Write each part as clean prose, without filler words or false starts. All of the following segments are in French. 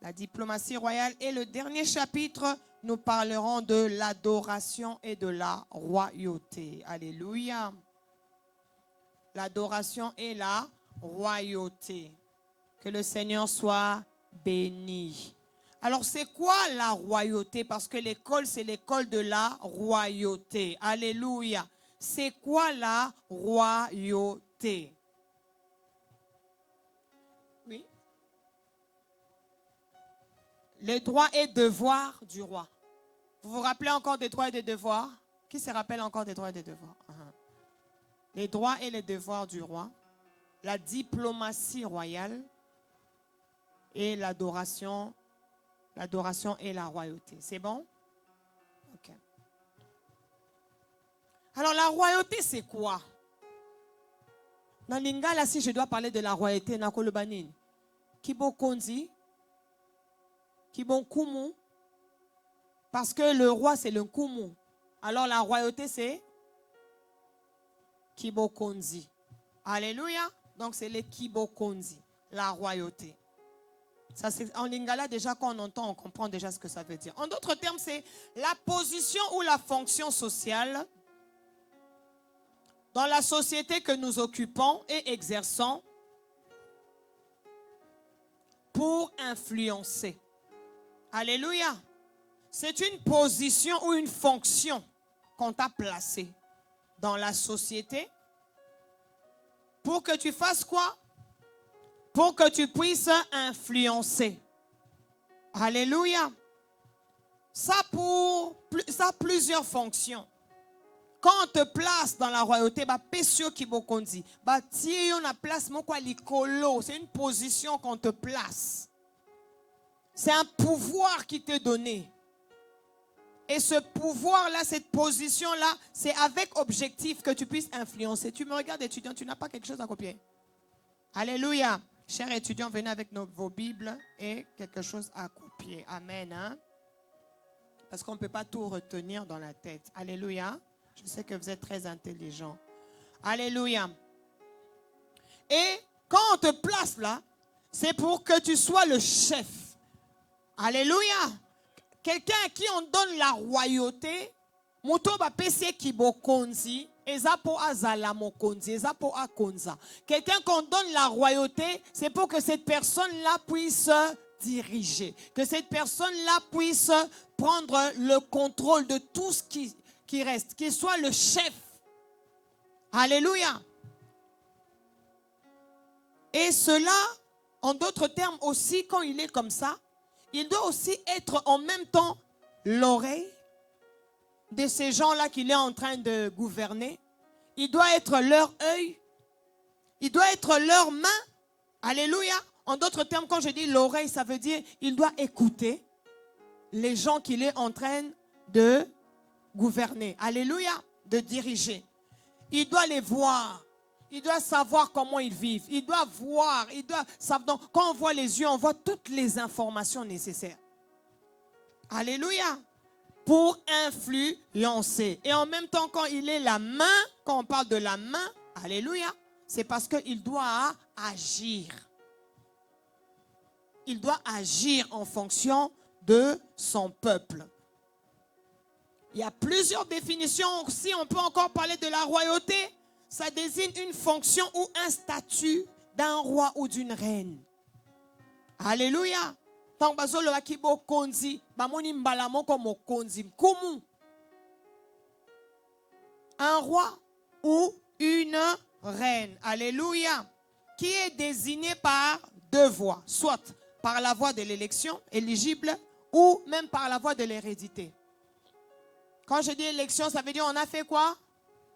La diplomatie royale. Et le dernier chapitre, nous parlerons de l'adoration et de la royauté. Alléluia. L'adoration et la royauté. Que le Seigneur soit béni. Alors, c'est quoi la royauté? Parce que l'école, c'est l'école de la royauté. Alléluia. C'est quoi la royauté? Oui. Les droits et devoirs du roi. Vous vous rappelez encore des droits et des devoirs? Qui se rappelle encore des droits et des devoirs? Les droits et les devoirs du roi. La diplomatie royale. Et l'adoration et la royauté. C'est bon? Ok. Alors, la royauté, c'est quoi? Dans l'Ingala, si je dois parler de la royauté, Nakolobanin, Kibo Konzi, Kibo Kumu, parce que le roi, c'est le Kumu. Alors, la royauté, c'est Kibo Konzi. Alléluia. Donc, c'est le Kibo Konzi, la royauté. Ça, en lingala, déjà, quand on entend, on comprend déjà ce que ça veut dire. En d'autres termes, c'est la position ou la fonction sociale dans la société que nous occupons et exerçons pour influencer. Alléluia. C'est une position ou une fonction qu'on t'a placée dans la société pour que tu fasses quoi? Pour que tu puisses influencer. Alléluia. Ça a plusieurs fonctions. Quand on te place dans la royauté, c'est une position qu'on te place. C'est un pouvoir qui t'est donné. Et ce pouvoir-là, cette position-là, c'est avec objectif que tu puisses influencer. Tu me regardes, étudiant, tu n'as pas quelque chose à copier. Alléluia. Chers étudiants, venez avec vos Bibles et quelque chose à copier. Amen. Hein? Parce qu'on ne peut pas tout retenir dans la tête. Alléluia. Je sais que vous êtes très intelligents. Alléluia. Et quand on te place là, c'est pour que tu sois le chef. Alléluia. Quelqu'un à qui on donne la royauté, Mutoba pese kibokonzi. Quelqu'un qu'on donne la royauté, c'est pour que cette personne-là puisse diriger. Que cette personne-là puisse prendre le contrôle de tout ce qui reste. Qu'il soit le chef. Alléluia. Et cela, en d'autres termes aussi, quand il est comme ça, il doit aussi être en même temps l'oreille de ces gens-là qu'il est en train de gouverner. Il doit être leur œil. Il doit être leur main. Alléluia. En d'autres termes, quand je dis l'oreille, ça veut dire il doit écouter les gens qu'il est en train de gouverner. Alléluia. De diriger. Il doit les voir. Il doit savoir comment ils vivent. Il doit voir. Il doit savoir. Donc, quand on voit les yeux, on voit toutes les informations nécessaires. Alléluia. Pour influencer. Et en même temps, quand il est la main, quand on parle de la main, alléluia, c'est parce qu'il doit agir. Il doit agir en fonction de son peuple. Il y a plusieurs définitions aussi. On peut encore parler de la royauté. Ça désigne une fonction ou un statut d'un roi ou d'une reine. Alléluia. Un roi ou une reine. Alléluia. Qui est désigné par deux voies. Soit par la voie de l'élection, éligible, ou même par la voie de l'hérédité. Quand je dis élection, ça veut dire on a fait quoi?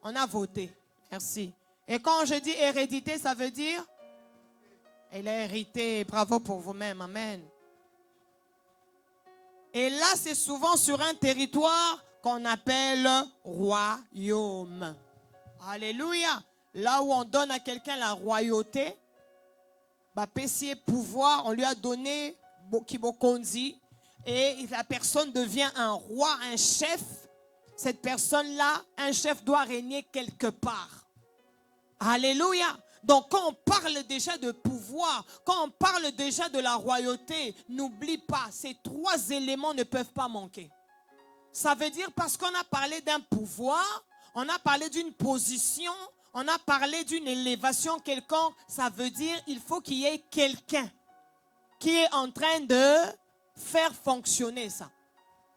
On a voté. Merci. Et quand je dis hérédité, ça veut dire elle a hérité. Bravo pour vous-même. Amen. Et là, c'est souvent sur un territoire qu'on appelle royaume. Alléluia. Là où on donne à quelqu'un la royauté, Bapessier pouvoir, on lui a donné Kibokonzi, et la personne devient un roi, un chef. Cette personne-là, un chef doit régner quelque part. Alléluia. Donc quand on parle déjà de pouvoir, quand on parle déjà de la royauté, n'oublie pas, ces trois éléments ne peuvent pas manquer. Ça veut dire parce qu'on a parlé d'un pouvoir, on a parlé d'une position, on a parlé d'une élévation quelconque, ça veut dire qu'il faut qu'il y ait quelqu'un qui est en train de faire fonctionner ça.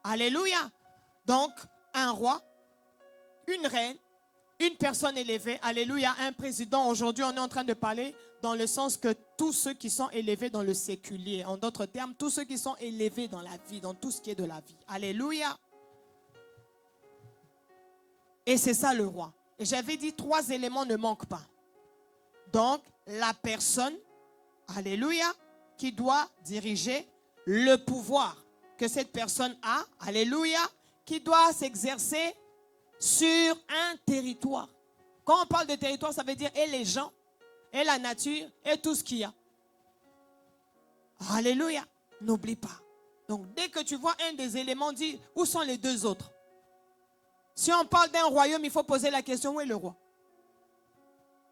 Alléluia. Donc, un roi, une reine, une personne élevée, alléluia, un président. Aujourd'hui, on est en train de parler dans le sens que tous ceux qui sont élevés dans le séculier, en d'autres termes, tous ceux qui sont élevés dans la vie, dans tout ce qui est de la vie. Alléluia. Et c'est ça le roi. Et j'avais dit, trois éléments ne manquent pas. Donc, la personne, alléluia, qui doit diriger le pouvoir que cette personne a, alléluia, qui doit s'exercer sur un territoire. Quand on parle de territoire, ça veut dire et les gens, et la nature, et tout ce qu'il y a. Alléluia. N'oublie pas. Donc, dès que tu vois un des éléments, dis, où sont les deux autres? Si on parle d'un royaume, il faut poser la question, où est le roi?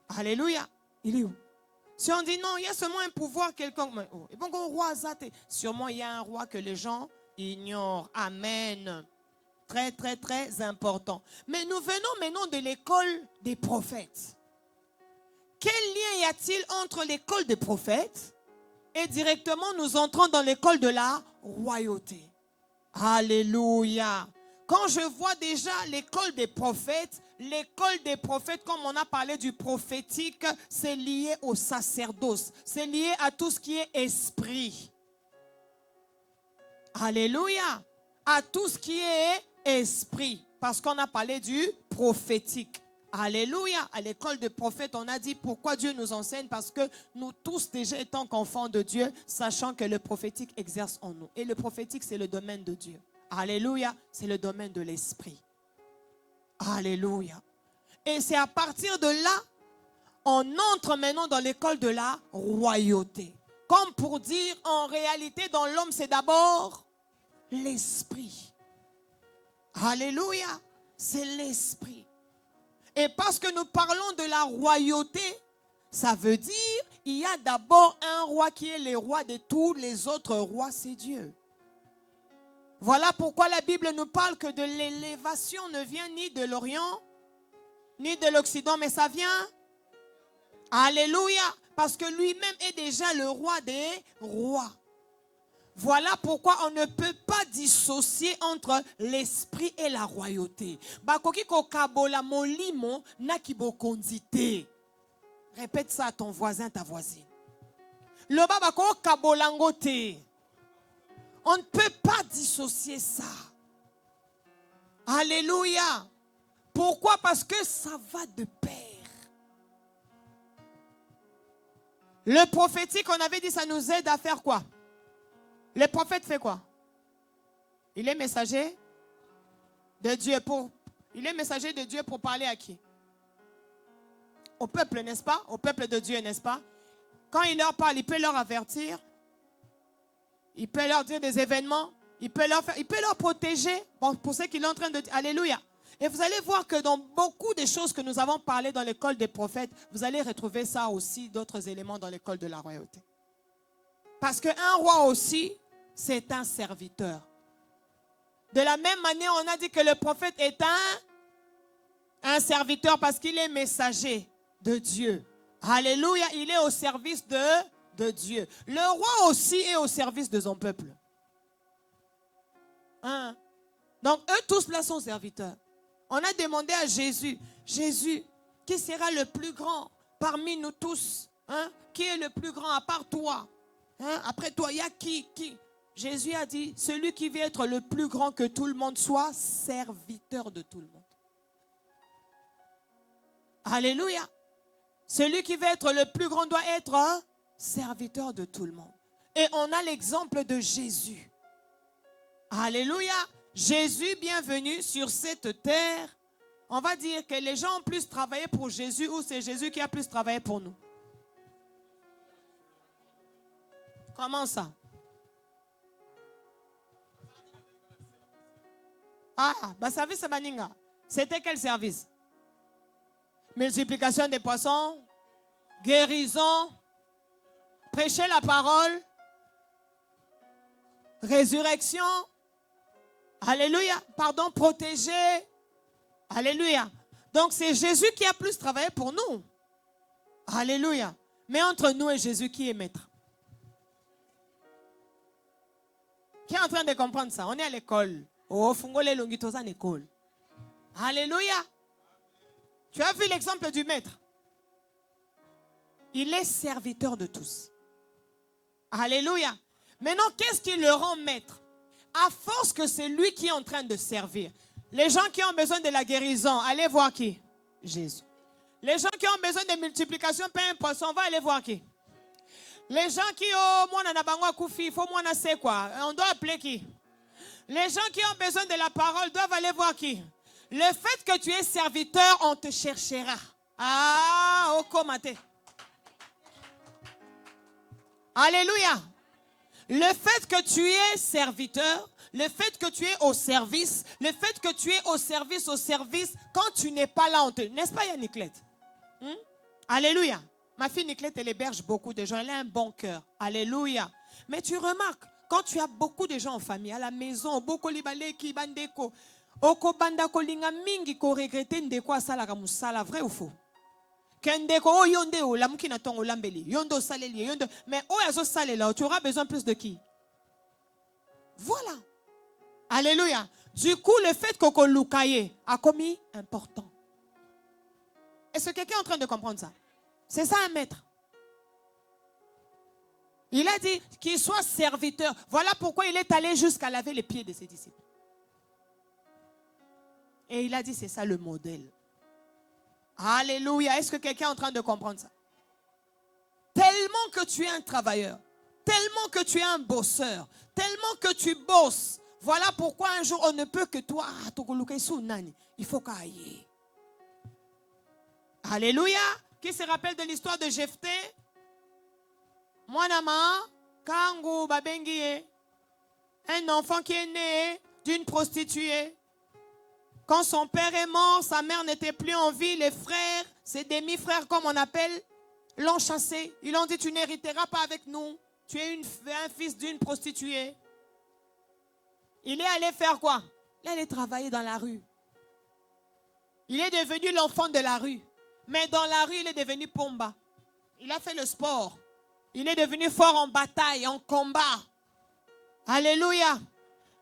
Alléluia. Il est où? Si on dit non, il y a seulement un pouvoir quelconque. Et bon, roi, sûrement il y a un roi que les gens ignorent. Amen. Très, très, très important. Mais nous venons maintenant de l'école des prophètes. Quel lien y a-t-il entre l'école des prophètes et directement nous entrons dans l'école de la royauté? Alléluia. Quand je vois déjà l'école des prophètes, comme on a parlé du prophétique, c'est lié au sacerdoce. C'est lié à tout ce qui est esprit. Alléluia. À tout ce qui est esprit. Parce qu'on a parlé du prophétique. Alléluia. À l'école des prophètes, on a dit pourquoi Dieu nous enseigne. Parce que nous tous déjà étant qu'enfants de Dieu, sachant que le prophétique exerce en nous. Et le prophétique, c'est le domaine de Dieu. Alléluia, c'est le domaine de l'esprit. Alléluia. Et c'est à partir de là, on entre maintenant dans l'école de la royauté. Comme pour dire, en réalité, dans l'homme, c'est d'abord l'esprit. Alléluia, c'est l'esprit. Et parce que nous parlons de la royauté, ça veut dire, il y a d'abord un roi qui est le roi de tous les autres rois, c'est Dieu. Voilà pourquoi la Bible nous parle que de l'élévation ne vient ni de l'Orient, ni de l'Occident, mais ça vient. Alléluia. Parce que lui-même est déjà le roi des rois. Voilà pourquoi on ne peut pas dissocier entre l'esprit et la royauté. Répète ça à ton voisin, ta voisine. Le babako kabolangote. On ne peut pas dissocier ça. Alléluia. Pourquoi? Parce que ça va de pair. Le prophétique, on avait dit, ça nous aide à faire quoi? Le prophète fait quoi? Il est messager de Dieu il est messager de Dieu pour parler à qui? Au peuple, n'est-ce pas? Au peuple de Dieu, n'est-ce pas? Quand il leur parle, il peut leur avertir. Il peut leur dire des événements. Il peut leur protéger. Bon, pour ceux qui sont en train de dire, alléluia. Et vous allez voir que dans beaucoup de choses que nous avons parlé dans l'école des prophètes, vous allez retrouver ça aussi, d'autres éléments dans l'école de la royauté. Parce qu'un roi aussi, c'est un serviteur. De la même manière, on a dit que le prophète est un serviteur parce qu'il est messager de Dieu. Alléluia, il est au service de Dieu. Le roi aussi est au service de son peuple. Hein? Donc, eux tous là sont serviteurs. On a demandé à Jésus, Jésus, qui sera le plus grand parmi nous tous? Hein? Qui est le plus grand à part toi? Hein? Après toi, il y a qui? Jésus a dit, celui qui veut être le plus grand que tout le monde soit serviteur de tout le monde. Alléluia. Celui qui veut être le plus grand doit être un serviteur de tout le monde. Et on a l'exemple de Jésus. Alléluia. Jésus, bienvenue sur cette terre. On va dire que les gens ont plus travaillé pour Jésus ou c'est Jésus qui a plus travaillé pour nous? Comment ça? Service Baninga. C'était quel service? Multiplication des poissons. guérison, prêcher la parole, résurrection, alléluia, pardon, protéger, alléluia. Donc c'est Jésus qui a plus travaillé pour nous. Alléluia. Mais entre nous et Jésus, qui est maître? Qui est en train de comprendre ça? On est à l'école. Oh, fungole longitosa à l'école. Alléluia. Tu as vu l'exemple du maître? Il est serviteur de tous. Alléluia. Maintenant, qu'est-ce qui le rend maître? À force que c'est lui qui est en train de servir. Les gens qui ont besoin de la guérison, allez voir qui? Jésus. Les gens qui ont besoin de multiplication, pain et poisson, on va aller voir qui? Les gens qui ont moi il faut moi c'est quoi? On doit appeler qui? Les gens qui ont besoin de la parole doivent aller voir qui? Le fait que tu es serviteur, on te cherchera. Ah, au comité. Alléluia. Le fait que tu es serviteur, le fait que tu es au service, le fait que tu es au service, quand tu n'es pas là, on te... N'est-ce pas, Yanniclette? Alléluia. Ma fille Niclette, elle héberge beaucoup de gens. Elle a un bon cœur. Alléluia. Mais tu remarques, quand tu as beaucoup de gens en famille, à la maison, beaucoup libaleki, bandeko, oko bandako linga mingi ko regretter ndeko asala ka musala, vrai ou faux? Kendeko o yonde o lamuki na tongo lambeli, yondo saleli, yondo, mais o yazo salela, tu auras besoin plus de qui? Voilà. Alléluia. Du coup, le fait qu'oko lukaye a commis important. Est-ce que quelqu'un est en train de comprendre ça? C'est ça un maître. Il a dit qu'il soit serviteur. Voilà pourquoi il est allé jusqu'à laver les pieds de ses disciples. Et il a dit c'est ça le modèle. Alléluia. Est-ce que quelqu'un est en train de comprendre ça? Tellement que tu es un travailleur, tellement que tu es un bosseur, tellement que tu bosses. Voilà pourquoi un jour on ne peut que toi. Il faut qu'aille. Alléluia. Qui se rappelle de l'histoire de Jephthé? Mwanama, Kangu Babengie, un enfant qui est né d'une prostituée. Quand son père est mort, sa mère n'était plus en vie. Les frères, ses demi-frères comme on appelle, l'ont chassé. Ils l'ont dit, tu n'hériteras pas avec nous. Tu es un fils d'une prostituée. Il est allé faire quoi? Il est allé travailler dans la rue. Il est devenu l'enfant de la rue. Mais dans la rue, il est devenu Pomba. Il a fait le sport. Il est devenu fort en bataille, en combat. Alléluia.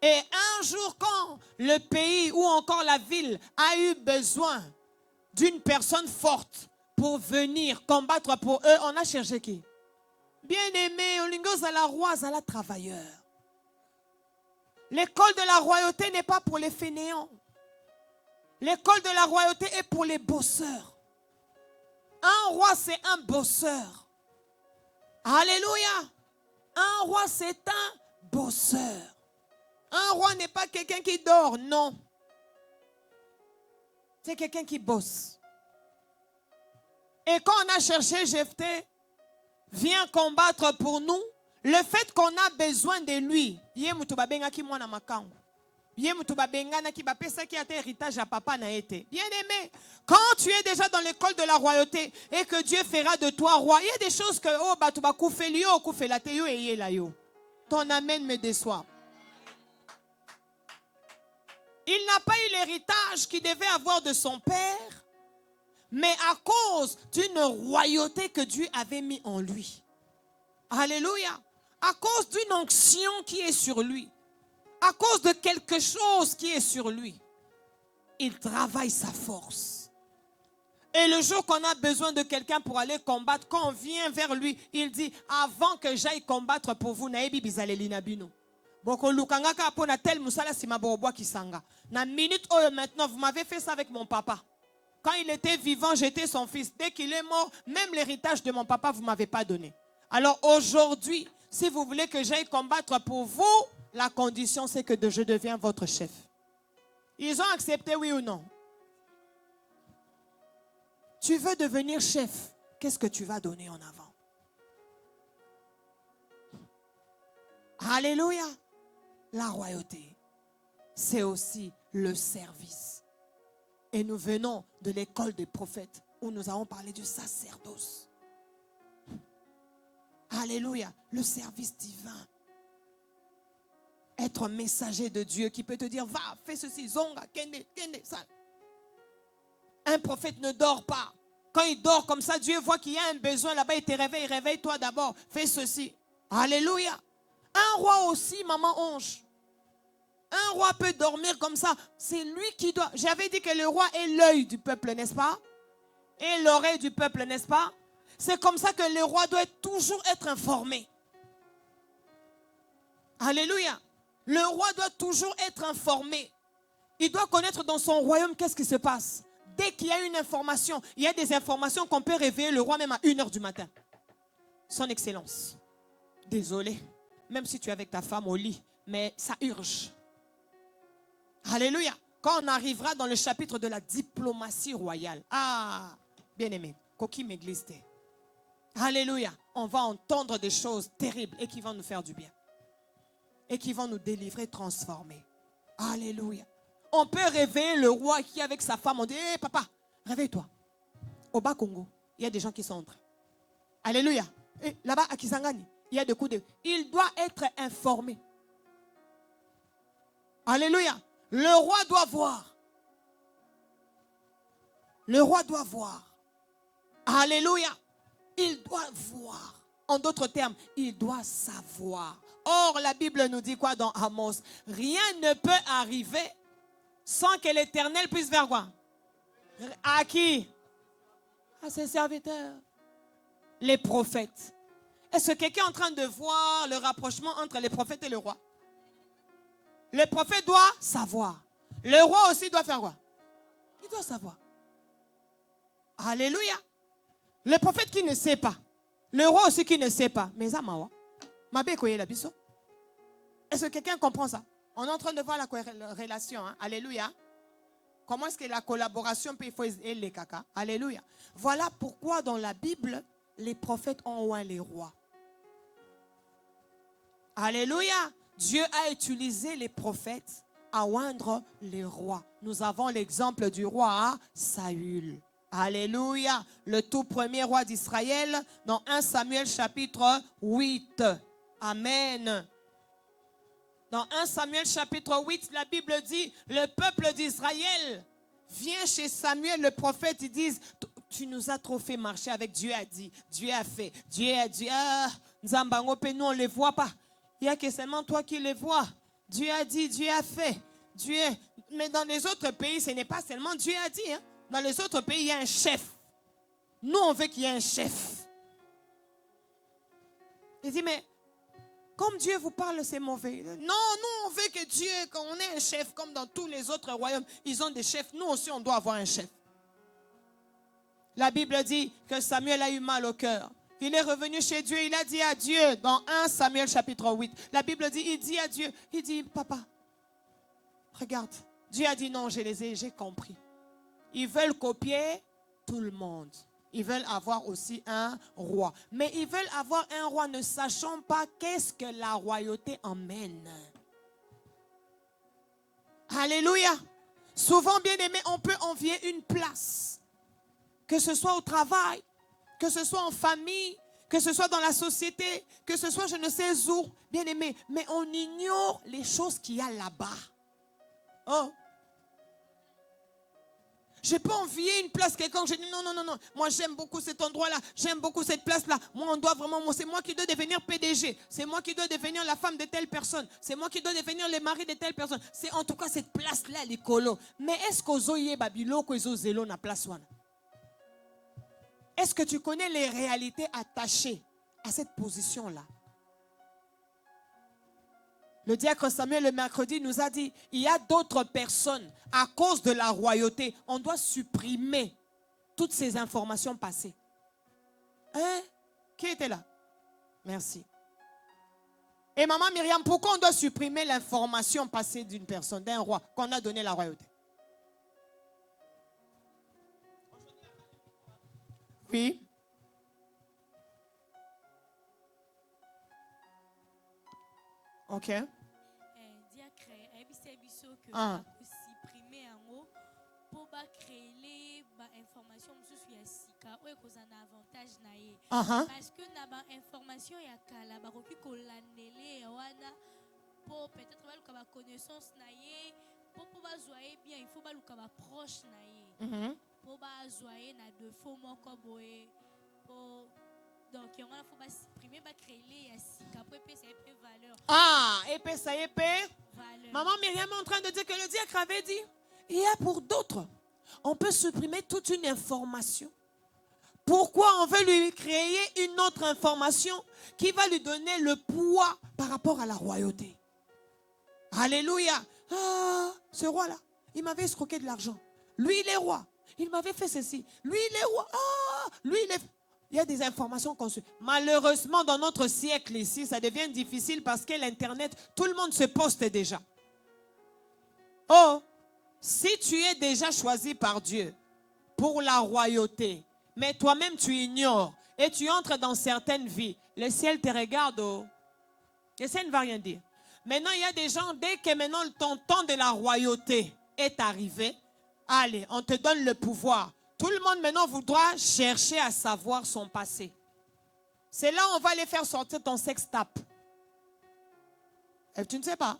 Et un jour, quand le pays ou encore la ville a eu besoin d'une personne forte pour venir combattre pour eux, on a cherché qui? Bien-aimé, Olingos à la roi, à la travailleur. L'école de la royauté n'est pas pour les fainéants. L'école de la royauté est pour les bosseurs. Un roi, c'est un bosseur. Alléluia. Un roi, c'est un bosseur. Un roi n'est pas quelqu'un qui dort, non. C'est quelqu'un qui bosse. Et quand on a cherché Jephthé, vient combattre pour nous, le fait qu'on a besoin de lui, bien-aimé, quand tu es déjà dans l'école de la royauté et que Dieu fera de toi roi, il y a des choses que ton amen me déçoit. Il n'a pas eu l'héritage qu'il devait avoir de son père, mais à cause d'une royauté que Dieu avait mis en lui. Alléluia. À cause d'une onction qui est sur lui. À cause de quelque chose qui est sur lui. Il travaille sa force. Et le jour qu'on a besoin de quelqu'un pour aller combattre, quand on vient vers lui, il dit, avant que j'aille combattre pour vous, naebi bizaleli na bino. Boko lukangaka po na tel musala sima boboa kisanga. Na minute oyo maintenant, vous m'avez fait ça avec mon papa. Quand il était vivant, j'étais son fils. Dès qu'il est mort, même l'héritage de mon papa, vous ne m'avez pas donné. Alors aujourd'hui, si vous voulez que j'aille combattre pour vous, la condition c'est que je deviens votre chef. Ils ont accepté, oui ou non? Tu veux devenir chef, qu'est-ce que tu vas donner en avant? Alléluia. La royauté, c'est aussi le service. Et nous venons de l'école des prophètes où nous avons parlé du sacerdoce. Alléluia. Le service divin. Être un messager de Dieu qui peut te dire, va, fais ceci, zonga, kende, kende, ça. Un prophète ne dort pas. Quand il dort comme ça, Dieu voit qu'il y a un besoin là-bas, il te réveille, réveille-toi d'abord, fais ceci. Alléluia. Un roi aussi, maman Onge. Un roi peut dormir comme ça. C'est lui qui doit. J'avais dit que le roi est l'œil du peuple, n'est-ce pas? Et l'oreille du peuple, n'est-ce pas? C'est comme ça que le roi doit toujours être informé. Alléluia. Le roi doit toujours être informé. Il doit connaître dans son royaume qu'est-ce qui se passe. Dès qu'il y a une information, il y a des informations qu'on peut réveiller le roi même à 1h du matin. Son Excellence, désolé, même si tu es avec ta femme au lit, mais ça urge. Alléluia. Quand on arrivera dans le chapitre de la diplomatie royale, ah, bien-aimé, coquille m'église. Alléluia. On va entendre des choses terribles et qui vont nous faire du bien. Et qui vont nous délivrer, transformer. Alléluia. On peut réveiller le roi qui est avec sa femme. On dit, hé papa, réveille-toi. Au bas Congo, il y a des gens qui sont entrés. Alléluia. Et là-bas à Kisangani, il y a des coups de... Il doit être informé. Alléluia. Le roi doit voir. Le roi doit voir. Alléluia. Il doit voir. En d'autres termes, il doit savoir. Or, la Bible nous dit quoi dans Amos? Rien ne peut arriver sans que l'Éternel puisse faire quoi? À qui? À ses serviteurs. Les prophètes. Est-ce que quelqu'un est en train de voir le rapprochement entre les prophètes et le roi? Le prophète doit savoir. Le roi aussi doit faire quoi? Il doit savoir. Alléluia. Le prophète qui ne sait pas. Le roi aussi qui ne sait pas. Mais ça m'a. Est-ce que quelqu'un comprend ça? On est en train de voir la relation. Hein? Alléluia. Comment est-ce que la collaboration peut faire les caca? Alléluia. Voilà pourquoi dans la Bible, les prophètes ont oint les rois. Alléluia. Dieu a utilisé les prophètes à oindre les rois. Nous avons l'exemple du roi Saül. Alléluia. Le tout premier roi d'Israël dans 1 Samuel chapitre 8. Amen. Dans 1 Samuel chapitre 8, la Bible dit, le peuple d'Israël vient chez Samuel, le prophète, ils disent, tu nous as trop fait marcher avec Dieu a dit, Dieu a fait, Dieu a dit, nous on ne les voit pas. Il n'y a que seulement toi qui les vois. Dieu a dit, Dieu a fait. Mais dans les autres pays, ce n'est pas seulement Dieu a dit. Hein. Dans les autres pays, il y a un chef. Nous, on veut qu'il y ait un chef. Il dit, mais comme Dieu vous parle, c'est mauvais. Non, nous, on veut que Dieu, qu'on ait un chef, comme dans tous les autres royaumes, ils ont des chefs. Nous aussi, on doit avoir un chef. La Bible dit que Samuel a eu mal au cœur. Il est revenu chez Dieu, il a dit à Dieu, dans 1 Samuel chapitre 8, la Bible dit, il dit à Dieu, il dit, papa, regarde, Dieu a dit non, j'ai compris. Ils veulent copier tout le monde. Ils veulent avoir aussi un roi. Mais ils veulent avoir un roi ne sachant pas qu'est-ce que la royauté emmène. Alléluia. Souvent, bien aimé, on peut envier une place. Que ce soit au travail, que ce soit en famille, que ce soit dans la société, que ce soit je ne sais où, bien aimé. Mais on ignore les choses qu'il y a là-bas. Oh. Je peux envier une place quelqu'un, je dis non, non, non, non. Moi j'aime beaucoup cet endroit-là, j'aime beaucoup cette place-là. Moi on doit vraiment, c'est moi qui dois devenir PDG. C'est moi qui dois devenir la femme de telle personne. C'est moi qui dois devenir le mari de telle personne. C'est en tout cas cette place-là, l'écolo. Mais est-ce qu'ozoye babilo qu'ozo zélo na place wana? Est-ce que tu connais les réalités attachées à cette position-là? Le diacre Samuel, le mercredi, nous a dit, il y a d'autres personnes, à cause de la royauté, on doit supprimer toutes ces informations passées. Hein? Qui était là? Merci. Et maman Myriam, pourquoi on doit supprimer l'information passée d'une personne, d'un roi, qu'on a donné la royauté? Oui. Ok. Ah. pour créer information sur Sika ou qu'on a avantage naie parce que na ba information ya kala ba koki ko landele wana pour peut-être ba luka connaissance naie pour ba zoyer bien il faut ba luka proche naie pour ba zoyer na deux fois moko boye pour donc il faut ba supprimer ba créer ya Sika pour épée ça épée valeur épée ça épée valeur. Maman Myriam est en train de dire que le diacre avait dit il y a pour d'autres on peut supprimer toute une information. Pourquoi on veut lui créer une autre information qui va lui donner le poids par rapport à la royauté? Alléluia. Ce roi-là, il m'avait escroqué de l'argent. Lui, il est roi. Il m'avait fait ceci. Lui, il est roi. Lui, il est... Il y a des informations qu'on se... Malheureusement, dans notre siècle ici, ça devient difficile parce que l'Internet, tout le monde se poste déjà. Si tu es déjà choisi par Dieu pour la royauté, mais toi-même tu ignores et tu entres dans certaines vies, le ciel te regarde. Le ciel ne va rien dire. Maintenant, il y a des gens, dès que maintenant ton temps de la royauté est arrivé, allez, on te donne le pouvoir. Tout le monde maintenant voudra chercher à savoir son passé. C'est là où on va aller faire sortir ton sextape. Et tu ne sais pas.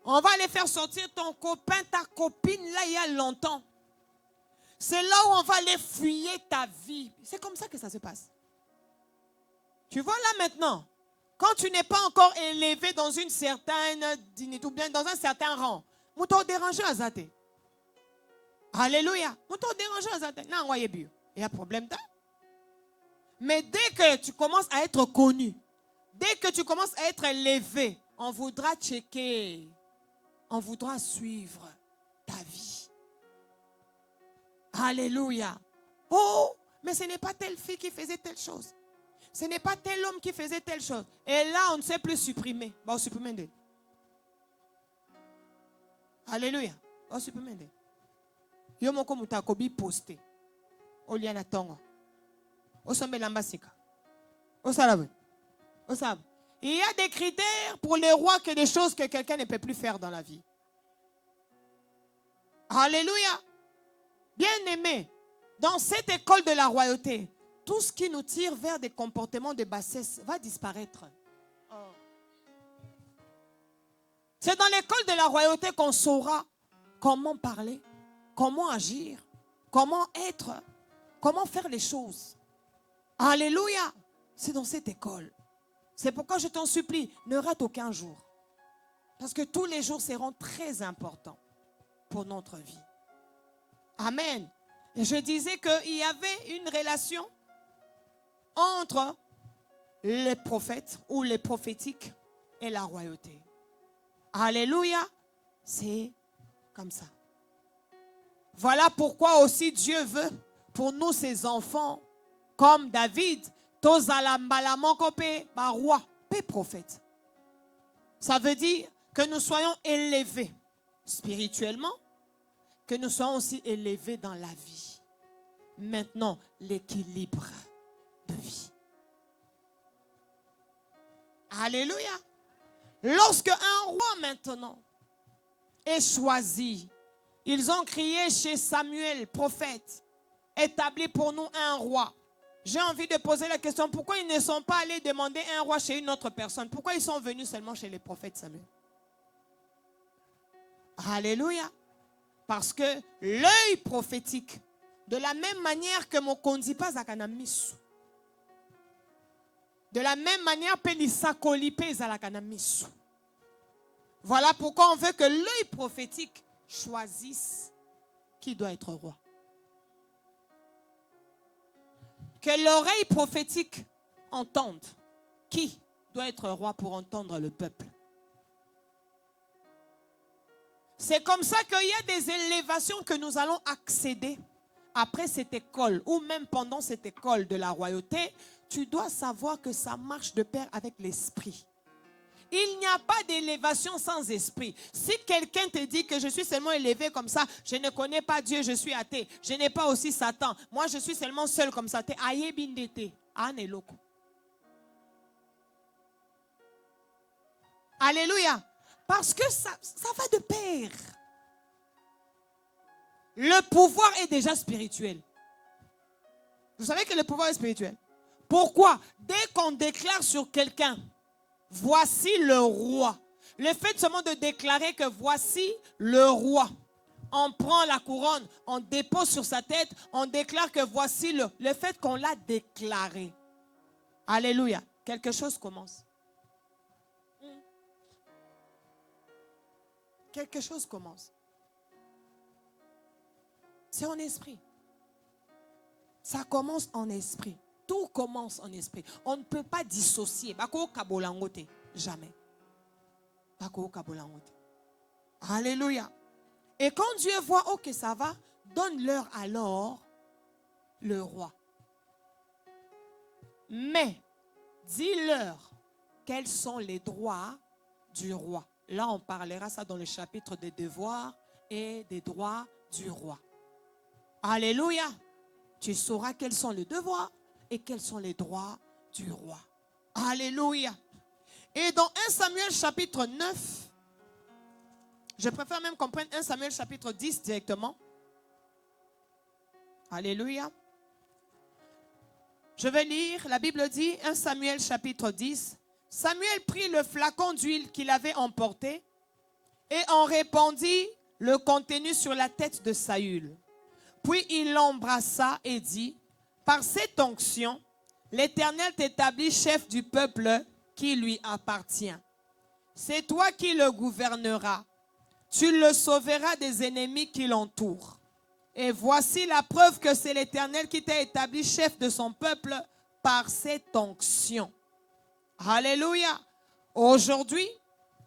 On va aller faire sortir ton copain, ta copine, là, il y a longtemps. C'est là où on va aller fouiller ta vie. C'est comme ça que ça se passe. Tu vois là maintenant, quand tu n'es pas encore élevé dans une certaine dignité ou bien dans un certain rang, on t'a dérangé à Zate. Alléluia. On t'a dérangé à Zate. Là, on il y a problème. Mais dès que tu commences à être connu, dès que tu commences à être élevé, on voudra checker. On voudra suivre ta vie. Alléluia. Mais ce n'est pas telle fille qui faisait telle chose. Ce n'est pas tel homme qui faisait telle chose. Et là, on ne sait plus supprimer. On supprime d'elle. Alléluia. On supprime d'elle. Yo moko mutakobi posté. Oliana tongo. Osombe lambasika. Osalabe. Osab. Il y a des critères pour les rois que des choses que quelqu'un ne peut plus faire dans la vie. Alléluia. Bien-aimé, dans cette école de la royauté, tout ce qui nous tire vers des comportements de bassesse va disparaître. C'est dans l'école de la royauté qu'on saura comment parler, comment agir, comment être, comment faire les choses. Alléluia. C'est dans cette école. C'est pourquoi je t'en supplie, ne rate aucun jour. Parce que tous les jours seront très importants pour notre vie. Amen. Et je disais qu'il y avait une relation entre les prophètes ou les prophétiques et la royauté. Alléluia. C'est comme ça. Voilà pourquoi aussi Dieu veut pour nous, ses enfants, comme David, roi, prophète. Ça veut dire que nous soyons élevés spirituellement, que nous soyons aussi élevés dans la vie. Maintenant, l'équilibre de vie. Alléluia. Lorsque un roi maintenant est choisi, ils ont crié chez Samuel, prophète, établi pour nous un roi. J'ai envie de poser la question, pourquoi ils ne sont pas allés demander un roi chez une autre personne? Pourquoi ils sont venus seulement chez les prophètes Samuel? Alléluia. Parce que l'œil prophétique, de la même manière que mon kondi pas à kanamisu, de la même manière Pelissa Kolipe à kanamisu. Voilà pourquoi on veut que l'œil prophétique choisisse qui doit être roi. Que l'oreille prophétique entende qui doit être roi pour entendre le peuple. C'est comme ça qu'il y a des élévations que nous allons accéder après cette école ou même pendant cette école de la royauté. Tu dois savoir que ça marche de pair avec l'esprit. Il n'y a pas d'élévation sans esprit. Si quelqu'un te dit que je suis seulement élevé comme ça, je ne connais pas Dieu, je suis athée, je n'ai pas aussi Satan, moi je suis seulement seul comme ça, alléluia. Parce que ça va de pair. Le pouvoir est déjà spirituel. Vous savez que le pouvoir est spirituel. Pourquoi? Dès qu'on déclare sur quelqu'un, voici le roi. Le fait seulement de déclarer que voici le roi. On prend la couronne, on dépose sur sa tête, on déclare que voici le fait qu'on l'a déclaré. Alléluia. Quelque chose commence. Quelque chose commence. C'est en esprit. Ça commence en esprit. Tout commence en esprit. On ne peut pas dissocier. Jamais. Alléluia. Et quand Dieu voit, ok, ça va, donne-leur alors le roi. Mais, dis-leur quels sont les droits du roi. Là, on parlera ça dans le chapitre des devoirs et des droits du roi. Alléluia. Tu sauras quels sont les devoirs et quels sont les droits du roi. Alléluia. Et dans 1 Samuel chapitre 9, je préfère même qu'on prenne 1 Samuel chapitre 10 directement. Alléluia. Je vais lire, la Bible dit, 1 Samuel chapitre 10. Samuel prit le flacon d'huile qu'il avait emporté et en répandit le contenu sur la tête de Saül. Puis il l'embrassa et dit, par cette onction, l'Éternel t'établit chef du peuple qui lui appartient. C'est toi qui le gouverneras. Tu le sauveras des ennemis qui l'entourent. Et voici la preuve que c'est l'Éternel qui t'a établi chef de son peuple par cette onction. Alléluia. Aujourd'hui,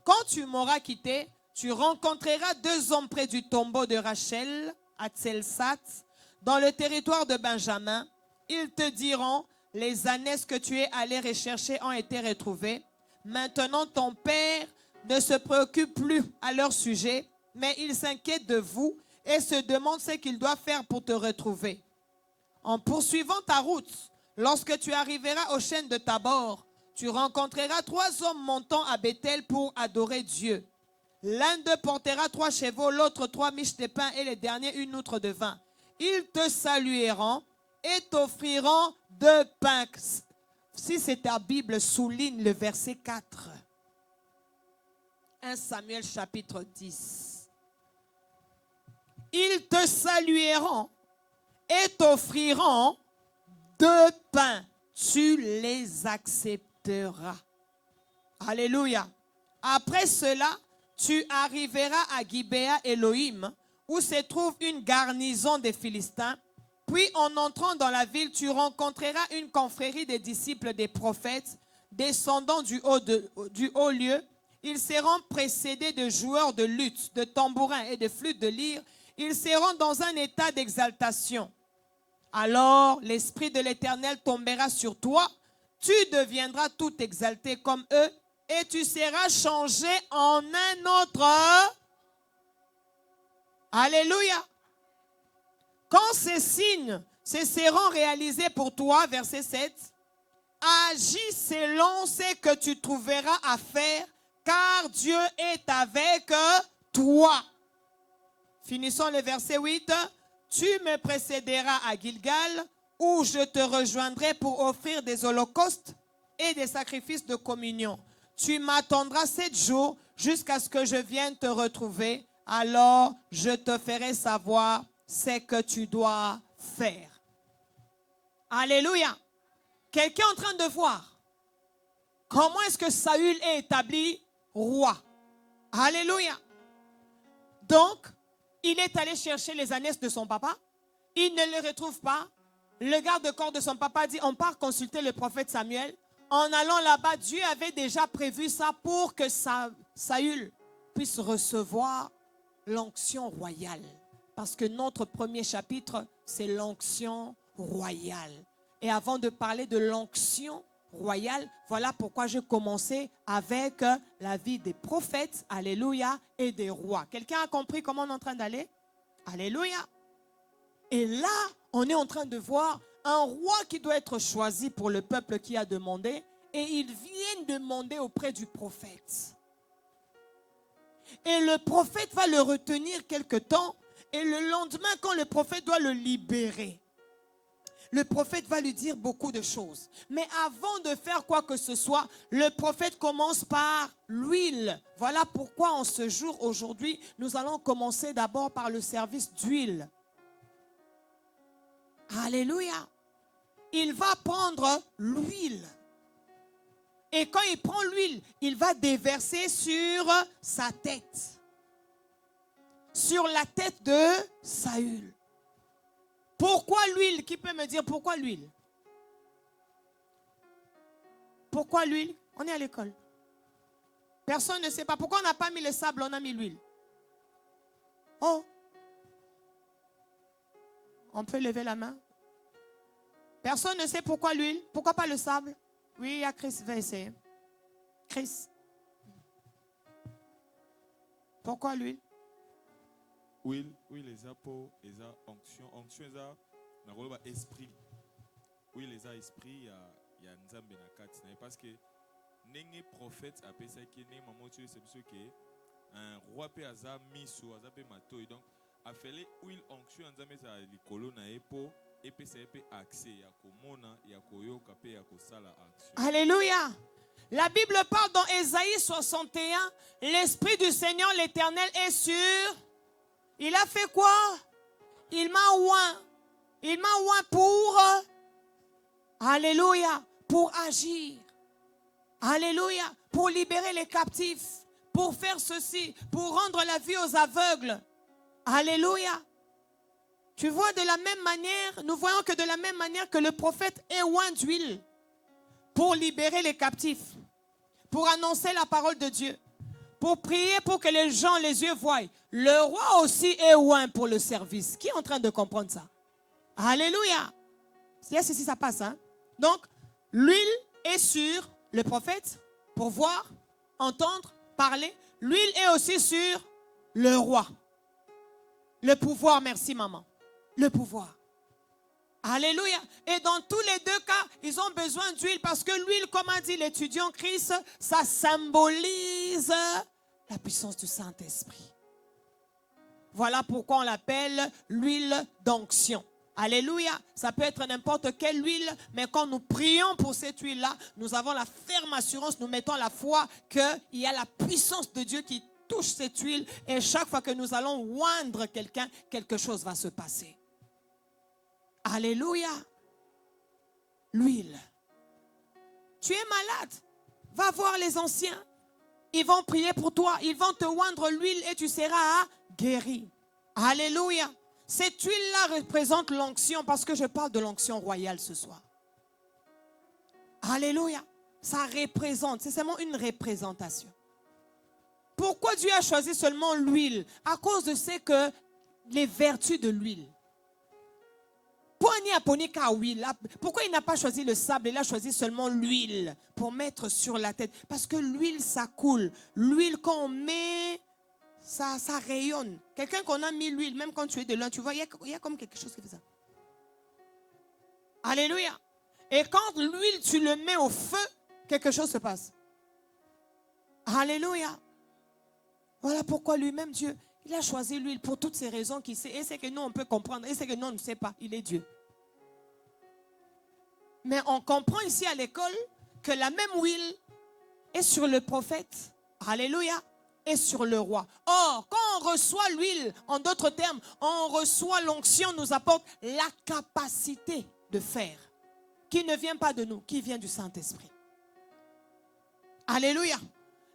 quand tu m'auras quitté, tu rencontreras 2 hommes près du tombeau de Rachel, à Tselsat, dans le territoire de Benjamin. Ils te diront, les ânesses que tu es allé rechercher ont été retrouvées. Maintenant, ton père ne se préoccupe plus à leur sujet, mais il s'inquiète de vous et se demande ce qu'il doit faire pour te retrouver. En poursuivant ta route, lorsque tu arriveras aux chaînes de Tabor, tu rencontreras 3 hommes montant à Bethel pour adorer Dieu. L'un d'eux portera 3 chevaux, l'autre 3 miches de pain et le dernier une outre de vin. Ils te salueront et t'offriront 2 pains. Si c'est ta Bible, souligne le verset 4. 1 Samuel chapitre 10. Ils te salueront et t'offriront 2 pains. Tu les accepteras. Alléluia. Après cela, tu arriveras à Gibéa Elohim, où se trouve une garnison des Philistins. Puis en entrant dans la ville, tu rencontreras une confrérie des disciples des prophètes, descendant du haut lieu. Ils seront précédés de joueurs de luth, de tambourins et de flûtes de lyre. Ils seront dans un état d'exaltation. Alors l'Esprit de l'Éternel tombera sur toi. Tu deviendras tout exalté comme eux et tu seras changé en un autre. Alléluia. Quand ces signes se seront réalisés pour toi, verset 7, agis selon ce que tu trouveras à faire, car Dieu est avec toi. Finissons le verset 8. Tu me précéderas à Gilgal, où je te rejoindrai pour offrir des holocaustes et des sacrifices de communion. Tu m'attendras 7 jours jusqu'à ce que je vienne te retrouver. Alors je te ferai savoir ce que tu dois faire. Alléluia. Quelqu'un est en train de voir comment est-ce que Saül est établi roi. Alléluia. Donc, il est allé chercher les ânesses de son papa. Il ne les retrouve pas. Le garde-corps de son papa dit, on part consulter le prophète Samuel. En allant là-bas, Dieu avait déjà prévu ça pour que Saül puisse recevoir l'onction royale. Parce que notre premier chapitre, c'est l'onction royale. Et avant de parler de l'onction royale, voilà pourquoi je commençais avec la vie des prophètes, alléluia, et des rois. Quelqu'un a compris comment on est en train d'aller? Alléluia. Et là, on est en train de voir un roi qui doit être choisi pour le peuple qui a demandé. Et ils viennent demander auprès du prophète. Et le prophète va le retenir quelque temps. Et le lendemain, quand le prophète doit le libérer, le prophète va lui dire beaucoup de choses. Mais avant de faire quoi que ce soit, le prophète commence par l'huile. Voilà pourquoi en ce jour, aujourd'hui, nous allons commencer d'abord par le service d'huile. Alléluia. Il va prendre l'huile. Et quand il prend l'huile, il va déverser sur sa tête. Sur la tête de Saül. Pourquoi l'huile? Qui peut me dire pourquoi l'huile? Pourquoi l'huile? On est à l'école. Personne ne sait pas. Pourquoi on n'a pas mis le sable, on a mis l'huile? Oh. On peut lever la main? Personne ne sait pourquoi l'huile? Pourquoi pas le sable? Oui, il y a Chris, va essayer. Chris. Pourquoi l'huile? Oui, les apôts, les onction, onction, les esprit. Oui, les esprits, il y a Nzambe na kati. Parce que les prophètes appellent ça que les mamans tu sais que un roi peut avoir miso, avoir peut matoi. Donc, a fait les huile onction Nzambe ça likolo na epo et puis ça peut accès ya komona ya koyoka pe ya kosala action. Alléluia. La Bible parle dans Ésaïe 61, l'Esprit du Seigneur l'Éternel est sur. Il a fait quoi? Il m'a oint. Il m'a oint pour, alléluia, pour agir. Alléluia, pour libérer les captifs, pour faire ceci, pour rendre la vie aux aveugles. Alléluia. Tu vois, de la même manière, nous voyons que de la même manière que le prophète est oint d'huile pour libérer les captifs, pour annoncer la parole de Dieu, pour prier pour que les gens, les yeux voient. Le roi aussi est oint pour le service. Qui est en train de comprendre ça? Alléluia. C'est ici ça passe. Hein? Donc, l'huile est sur le prophète pour voir, entendre, parler. L'huile est aussi sur le roi. Le pouvoir, merci maman. Le pouvoir. Alléluia. Et dans tous les deux cas, ils ont besoin d'huile parce que l'huile, comme a dit l'étudiant Christ, ça symbolise la puissance du Saint-Esprit. Voilà pourquoi on l'appelle l'huile d'onction. Alléluia. Ça peut être n'importe quelle huile, mais quand nous prions pour cette huile-là, nous avons la ferme assurance, nous mettons la foi qu'il y a la puissance de Dieu qui touche cette huile et chaque fois que nous allons oindre quelqu'un, quelque chose va se passer. Alléluia. L'huile. Tu es malade. Va voir les anciens. Ils vont prier pour toi. Ils vont te oindre l'huile et tu seras guéri. Alléluia. Cette huile-là représente l'onction parce que je parle de l'onction royale ce soir. Alléluia. Ça représente. C'est seulement une représentation. Pourquoi Dieu a choisi seulement l'huile? À cause de ce que les vertus de l'huile. Pourquoi il n'a pas choisi le sable? Il a choisi seulement l'huile pour mettre sur la tête. Parce que l'huile, ça coule. L'huile, quand on met, ça rayonne. Quelqu'un qu'on a mis l'huile, même quand tu es de loin, tu vois, il y a comme quelque chose qui fait ça. Alléluia. Et quand l'huile, tu le mets au feu, quelque chose se passe. Alléluia. Voilà pourquoi lui-même, Dieu, il a choisi l'huile pour toutes ces raisons qu'il sait. Et c'est que nous, on peut comprendre. Et c'est que nous, on ne sait pas. Il est Dieu. Mais on comprend ici à l'école que la même huile est sur le prophète. Alléluia. Et sur le roi. Or, quand on reçoit l'huile, en d'autres termes, on reçoit l'onction, nous apporte la capacité de faire. Qui ne vient pas de nous, qui vient du Saint-Esprit. Alléluia.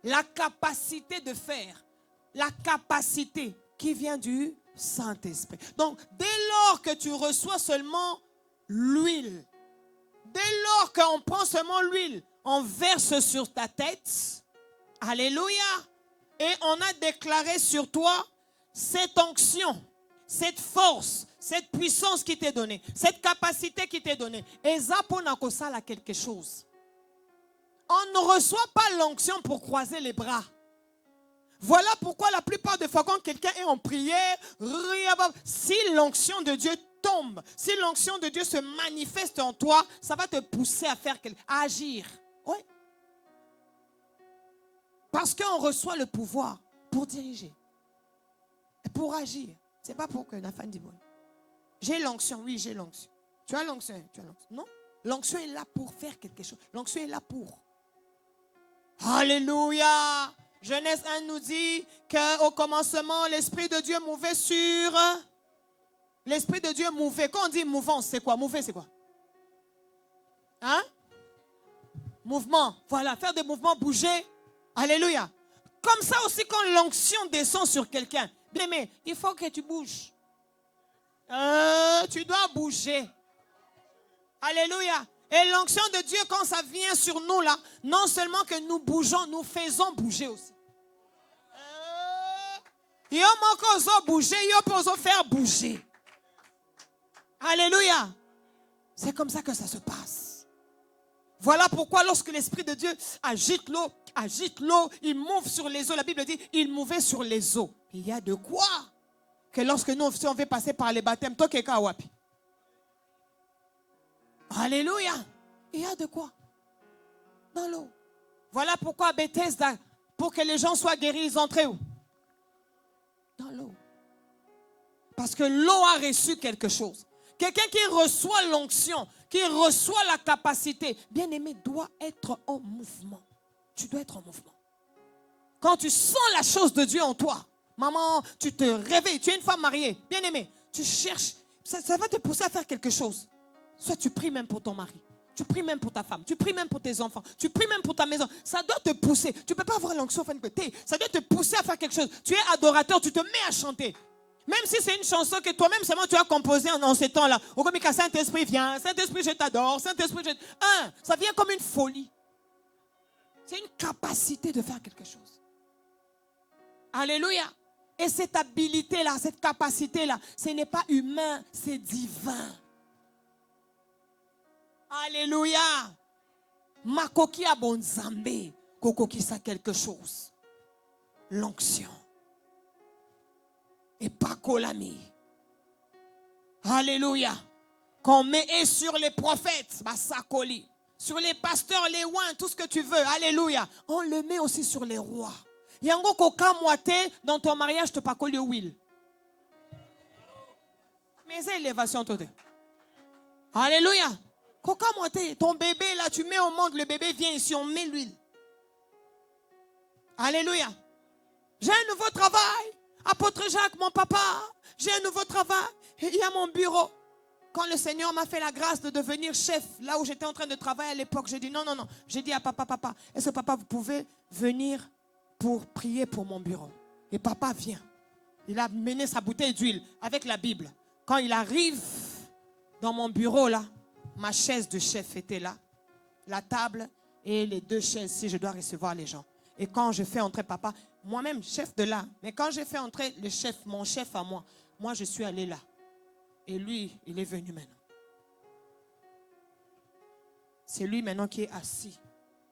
La capacité de faire. La capacité qui vient du Saint-Esprit. Donc, dès lors que tu reçois seulement l'huile, dès lors qu'on prend seulement l'huile, on verse sur ta tête, alléluia, et on a déclaré sur toi cette onction, cette force, cette puissance qui t'est donnée, cette capacité qui t'est donnée. Et ça pour nakosala quelque chose. On ne reçoit pas l'onction pour croiser les bras. Voilà pourquoi la plupart des fois quand quelqu'un est en prière, si l'onction de Dieu tombe, si l'onction de Dieu se manifeste en toi, ça va te pousser à agir. Oui. Parce qu'on reçoit le pouvoir pour diriger, pour agir. C'est pas pour que la femme dise, bon, j'ai l'onction, oui, j'ai l'onction. Tu as l'onction, tu as l'onction. Non, l'onction est là pour faire quelque chose. L'onction est là pour. Alléluia. Genèse 1 nous dit qu'au commencement, l'Esprit de Dieu mouvait sur... L'Esprit de Dieu mouvait. Quand on dit mouvance, c'est quoi? Mouver, c'est quoi? Hein? Mouvement. Voilà, faire des mouvements, bouger. Alléluia. Comme ça aussi, quand l'onction descend sur quelqu'un, bien aimé, il faut que tu bouges. Tu dois bouger. Alléluia. Et l'onction de Dieu, quand ça vient sur nous, là, non seulement que nous bougeons, nous faisons bouger aussi. Il y a bouger, il y a faire bouger. Alléluia. C'est comme ça que ça se passe. Voilà pourquoi lorsque l'Esprit de Dieu agite l'eau, il mouve sur les eaux. La Bible dit, il mouvait sur les eaux. Il y a de quoi que lorsque nous, si on veut passer par les baptêmes, toi, quelqu'un wapi. Alléluia. Il y a de quoi dans l'eau. Voilà pourquoi à Bethesda, pour que les gens soient guéris, ils entraient où? Dans l'eau. Parce que l'eau a reçu quelque chose. Quelqu'un qui reçoit l'onction, qui reçoit la capacité, bien aimé, doit être en mouvement. Tu dois être en mouvement. Quand tu sens la chose de Dieu en toi, maman, tu te réveilles, tu es une femme mariée, bien aimé, tu cherches, ça va te pousser à faire quelque chose. Soit tu pries même pour ton mari, tu pries même pour ta femme, tu pries même pour tes enfants, tu pries même pour ta maison. Ça doit te pousser. Tu ne peux pas avoir l'onction, ça doit te pousser à faire quelque chose. Tu es adorateur, tu te mets à chanter. Même si c'est une chanson que toi-même seulement tu as composée en ces temps-là. Au comme que Saint-Esprit vient, Saint-Esprit je t'adore, Saint-Esprit je... ça vient comme une folie. C'est une capacité de faire quelque chose. Alléluia. Et cette habilité-là, cette capacité-là, ce n'est pas humain, c'est divin. Alléluia. Makoki a bon zambé, kokoki ça quelque chose. L'onction. Et pas kolami. Alléluia. Qu'on met sur les prophètes, basakoli. Sur les pasteurs, les ouins, tout ce que tu veux. Alléluia. On le met aussi sur les rois. Yango koka moite dans ton mariage te pas coller huile. Mais c'est élévation toute. Alléluia. Koka moite, ton bébé là, tu mets au monde, le bébé vient ici, on met l'huile. Alléluia. J'ai un nouveau travail. Apôtre Jacques, mon papa, j'ai un nouveau travail. Il y a mon bureau. Quand le Seigneur m'a fait la grâce de devenir chef, là où j'étais en train de travailler à l'époque, j'ai dit non. J'ai dit à papa, est-ce que papa, vous pouvez venir pour prier pour mon bureau? Et papa vient. Il a mené sa bouteille d'huile avec la Bible. Quand il arrive dans mon bureau, là, ma chaise de chef était là, la table et les deux chaises si je dois recevoir les gens. Et quand je fais entrer papa, moi-même, chef de là, mais quand j'ai fait entrer le chef, mon chef à moi, moi je suis allé là. Et lui, il est venu maintenant. C'est lui maintenant qui est assis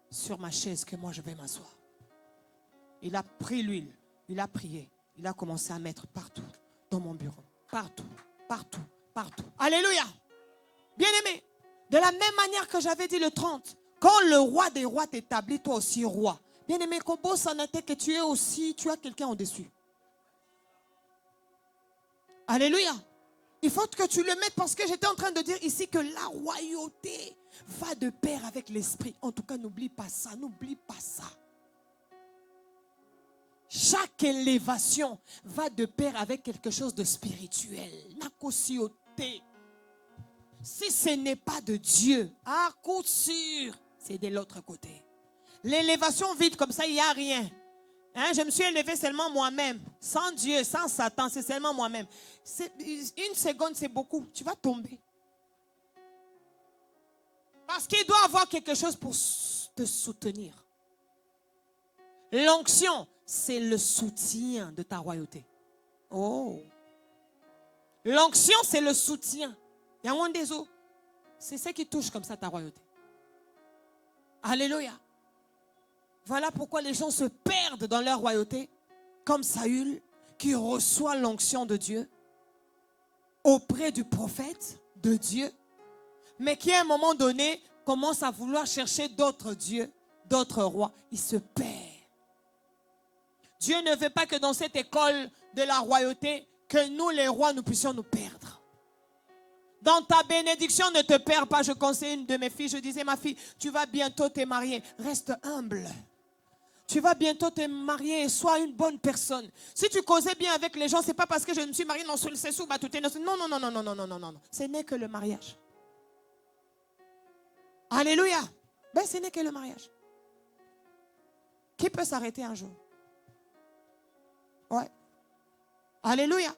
sur ma chaise que moi je vais m'asseoir. Il a pris l'huile, il a prié, il a commencé à mettre partout dans mon bureau. Partout. Alléluia. Bien-aimé, de la même manière que j'avais dit le 30, quand le roi des rois t'établit, toi aussi roi. Bien-aimé, Kobo Sanate, que tu es aussi, tu as quelqu'un au-dessus. Alléluia. Il faut que tu le mettes parce que j'étais en train de dire ici que la royauté va de pair avec l'esprit. En tout cas, n'oublie pas ça, Chaque élévation va de pair avec quelque chose de spirituel. Si ce n'est pas de Dieu, à coup sûr, c'est de l'autre côté. L'élévation vide comme ça, il n'y a rien. Je me suis élevé seulement moi-même. Sans Dieu, sans Satan, c'est seulement moi-même. Une seconde, c'est beaucoup. Tu vas tomber. Parce qu'il doit avoir quelque chose pour te soutenir. L'onction, c'est le soutien de ta royauté. Oh. L'onction, c'est le soutien. Il y a un des eaux. C'est ce qui touche comme ça ta royauté. Alléluia. Voilà pourquoi les gens se perdent dans leur royauté, comme Saül, qui reçoit l'onction de Dieu auprès du prophète de Dieu, mais qui à un moment donné commence à vouloir chercher d'autres dieux, d'autres rois. Il se perd. Dieu ne veut pas que dans cette école de la royauté, que nous, les rois, nous puissions nous perdre. Dans ta bénédiction, ne te perds pas. Je conseille une de mes filles. Je disais, ma fille, tu vas bientôt te marier. Reste humble. Tu vas bientôt te marier et sois une bonne personne. Si tu causais bien avec les gens, ce n'est pas parce que je me suis mariée. Non, c'est sous batouté. Non, non, non, non, non, non, non, non, non. Ce n'est que le mariage. Alléluia. Ben, ce n'est que le mariage. Qui peut s'arrêter un jour? Ouais. Alléluia.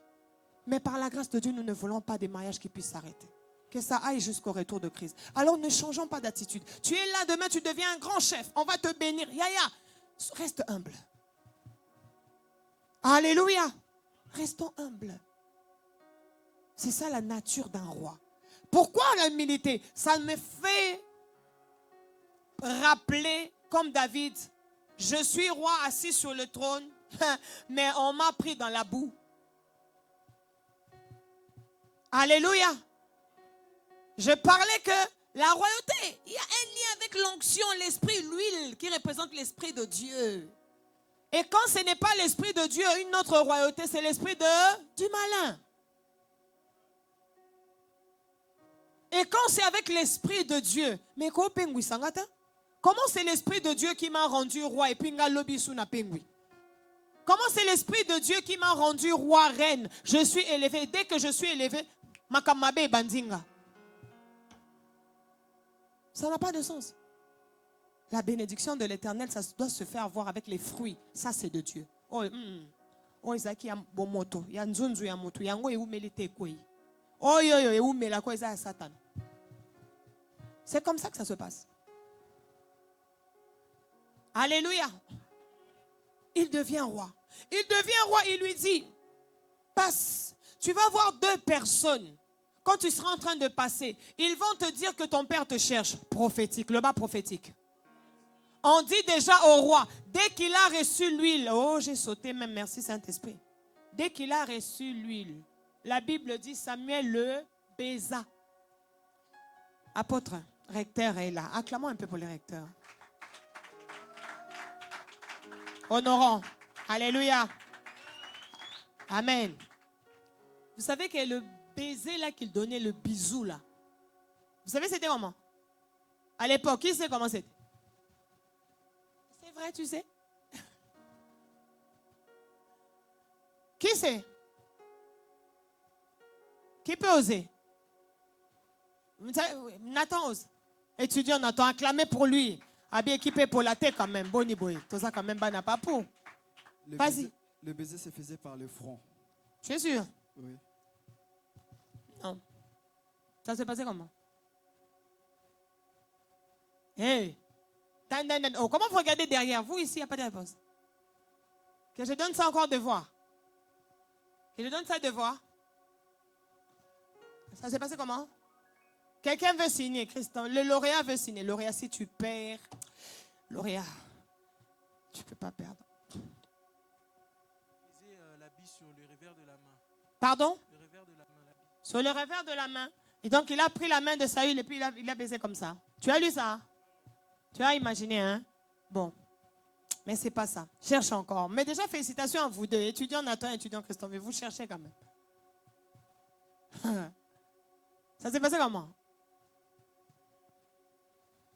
Mais par la grâce de Dieu, nous ne voulons pas des mariages qui puissent s'arrêter. Que ça aille jusqu'au retour de Christ. Alors ne changeons pas d'attitude. Tu es là, demain tu deviens un grand chef. On va te bénir. Yaya, reste humble. Alléluia. Restons humbles. C'est ça la nature d'un roi. Pourquoi l'humilité? Ça me fait rappeler, comme David, je suis roi assis sur le trône, mais on m'a pris dans la boue. Alléluia. Je parlais que la royauté, il y a un lien avec l'onction, l'esprit, l'huile qui représente l'esprit de Dieu. Et quand ce n'est pas l'esprit de Dieu, une autre royauté, c'est l'esprit du malin. Et quand c'est avec l'esprit de Dieu, mais comment c'est l'esprit de Dieu qui m'a rendu roi et puis comment c'est l'esprit de Dieu qui m'a rendu roi, reine? Je suis élevé. Dès que je suis élevé, makamabe bandinga. Ça n'a pas de sens. La bénédiction de l'Éternel, ça doit se faire voir avec les fruits. Ça, c'est de Dieu. Oh, Isaki ya bomoto, ya nzunzu ya moto, yango eumelite koi. Oh, yo, eumela koi za Satan. C'est comme ça que ça se passe. Alléluia. Il devient roi. Il devient roi, il lui dit, passe. Tu vas voir deux personnes. Quand tu seras en train de passer, ils vont te dire que ton père te cherche. Prophétique, le bas prophétique. On dit déjà au roi, dès qu'il a reçu l'huile, oh j'ai sauté même, merci Saint-Esprit. Dès qu'il a reçu l'huile, la Bible dit Samuel le baisa. Apôtre, recteur est là. Acclamons un peu pour les recteurs. Honorons. Alléluia. Amen. Vous savez que le baiser là qu'il donnait, le bisou là. Vous savez c'était comment? À l'époque, qui sait comment c'était? C'est vrai, tu sais? Qui sait? Qui peut oser? Nathan ose. Étudiant Nathan, acclamé pour lui. Habillé équipé pour la tête quand même. Boni boy. Tout ça quand même, n'a pas pour. Vas-y. Le baiser se faisait par le front. Tu es sûr? Oui. Non. Ça s'est passé comment? Hey. Oh, comment vous regardez derrière? Vous ici, il n'y a pas de réponse. Que je donne ça encore de voir. Que je donne ça de voir. Ça s'est passé comment? Quelqu'un veut signer, Christian. Le lauréat veut signer. Lauréat, si tu perds, lauréat, tu ne peux pas perdre. L'habit sur le revers de la main. Pardon? Le revers de la main. Sur le revers de la main. Et donc, il a pris la main de Saül et puis il a baisé comme ça. Tu as lu ça? Tu as imaginé, hein? Bon. Mais ce n'est pas ça. Cherche encore. Mais déjà, félicitations à vous deux. Étudiant Nathan et étudiant Christophe. Vous cherchez quand même. Ça s'est passé comment?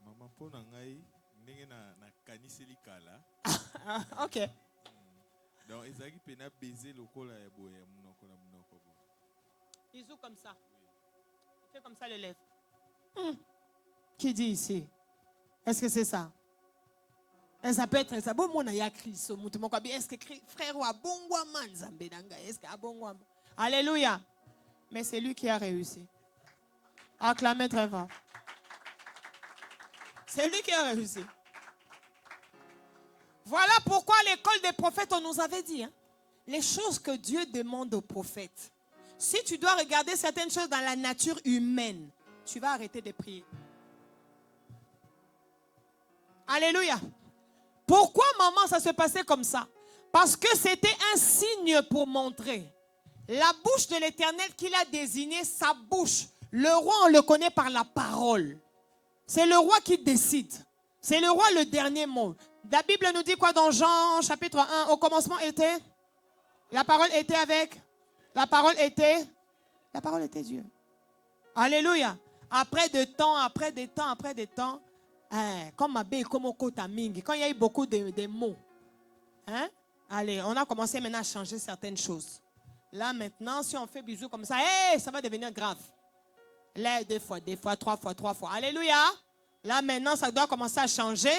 Maman po na ngai ndenge na kaniseli kala. Ok. Donc ezaki pena baiser lokola ya boye ya munoko na munoko. Il joue comme ça. Il fait comme ça les lèvres. Qui dit ici? Est-ce que c'est ça? Et ça peut être ça. Bon, mon a Christ. Est-ce que frère ou abongwa man zambedanga? Est-ce que abongwa? Alléluia. Mais c'est lui qui a réussi. Acclamez très fort. C'est lui qui a réussi. Voilà pourquoi à l'école des prophètes, on nous avait dit, hein, les choses que Dieu demande aux prophètes. Si tu dois regarder certaines choses dans la nature humaine, tu vas arrêter de prier. Alléluia. Pourquoi, maman, ça se passait comme ça? Parce que c'était un signe pour montrer la bouche de l'Éternel qu'il a désigné, sa bouche. Le roi, on le connaît par la parole. C'est le roi qui décide. C'est le roi le dernier mot. La Bible nous dit quoi dans Jean chapitre 1? Au commencement était? La parole était avec? La parole était Dieu. Alléluia. Après des temps, comme quand il y a eu beaucoup de mots, hein? Allez, on a commencé maintenant à changer certaines choses. Là maintenant, si on fait bisous comme ça, ça va devenir grave. Là, deux fois, trois fois. Alléluia. Là maintenant, ça doit commencer à changer.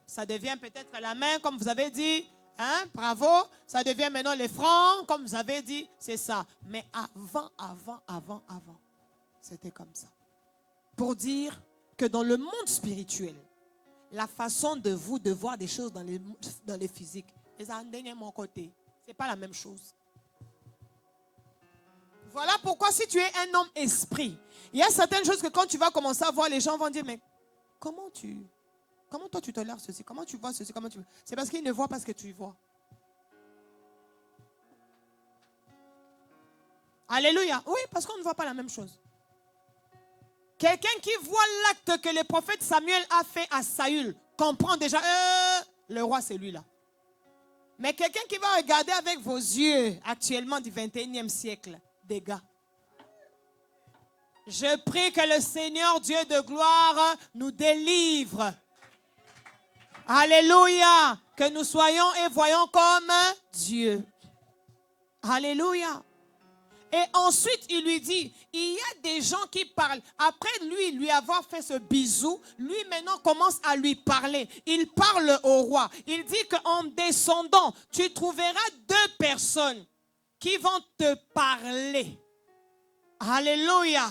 Ça devient peut-être la main, comme vous avez dit. Hein? Bravo. Ça devient maintenant les francs, comme vous avez dit. C'est ça. Mais avant, c'était comme ça. Pour dire que dans le monde spirituel, la façon de vous de voir des choses dans les physiques, c'est pas la même chose. Voilà pourquoi si tu es un homme esprit, il y a certaines choses que quand tu vas commencer à voir, les gens vont dire, mais comment toi tu tolères ceci? Comment tu vois ceci? C'est parce qu'ils ne voient pas ce que tu vois. Alléluia. Oui, parce qu'on ne voit pas la même chose. Quelqu'un qui voit l'acte que le prophète Samuel a fait à Saül comprend déjà, le roi c'est lui là. Mais quelqu'un qui va regarder avec vos yeux actuellement du 21e siècle, des gars. Je prie que le Seigneur Dieu de gloire nous délivre. Alléluia. Que nous soyons et voyons comme Dieu. Alléluia. Et ensuite, il lui dit, il y a des gens qui parlent. Après lui avoir fait ce bisou, lui maintenant commence à lui parler. Il parle au roi. Il dit qu'en descendant, tu trouveras deux personnes qui vont te parler. Alléluia.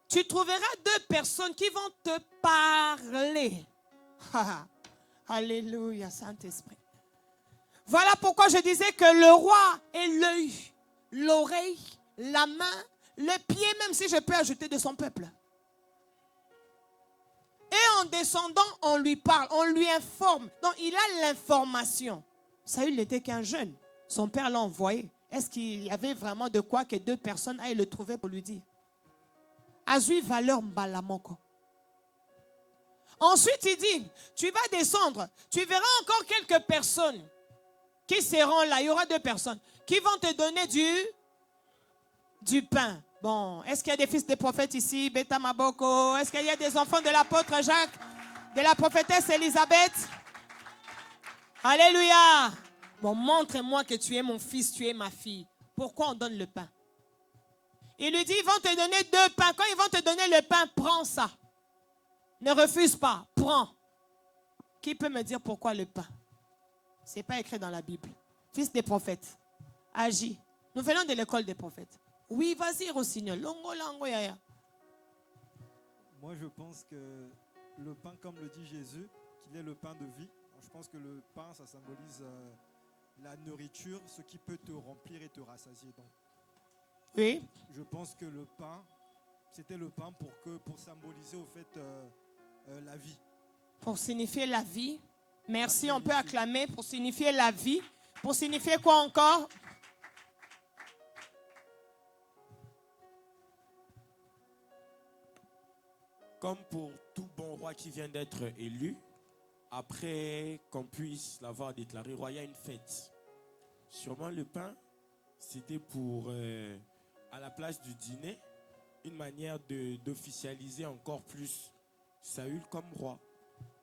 Tu trouveras deux personnes qui vont te parler. Alléluia, Saint-Esprit. Voilà pourquoi je disais que le roi est l'œil, l'oreille, la main, le pied, même si je peux ajouter de son peuple. Et en descendant, on lui parle, on lui informe. Donc, il a l'information. Saül n'était qu'un jeune. Son père l'a envoyé. Est-ce qu'il y avait vraiment de quoi que deux personnes aillent le trouver pour lui dire? Azui valeur mbalamoko. Ensuite, il dit, tu vas descendre. Tu verras encore quelques personnes qui seront là. Il y aura deux personnes qui vont te donner du pain. Bon, est-ce qu'il y a des fils des prophètes ici? Beta Maboko. Est-ce qu'il y a des enfants de l'apôtre Jacques, de la prophétesse Élisabeth? Alléluia. Bon, montre-moi que tu es mon fils, tu es ma fille. Pourquoi on donne le pain? Il lui dit, ils vont te donner deux pains. Quand ils vont te donner le pain, prends ça. Ne refuse pas, prends. Qui peut me dire pourquoi le pain? Ce n'est pas écrit dans la Bible. Fils des prophètes, agis. Nous venons de l'école des prophètes. Oui, vas-y, Rossignol. Moi, je pense que le pain, comme le dit Jésus, qu'il est le pain de vie. Je pense que le pain, ça symbolise la nourriture, ce qui peut te remplir et te rassasier. Donc, oui. Je pense que le pain, c'était le pain pour symboliser au fait la vie. Pour signifier la vie. Merci, on peut acclamer pour signifier la vie. Pour signifier quoi encore? Comme pour tout bon roi qui vient d'être élu, après qu'on puisse l'avoir déclaré roi, il y a une fête. Sûrement le pain, c'était pour, à la place du dîner, une manière d'officialiser encore plus Saül comme roi.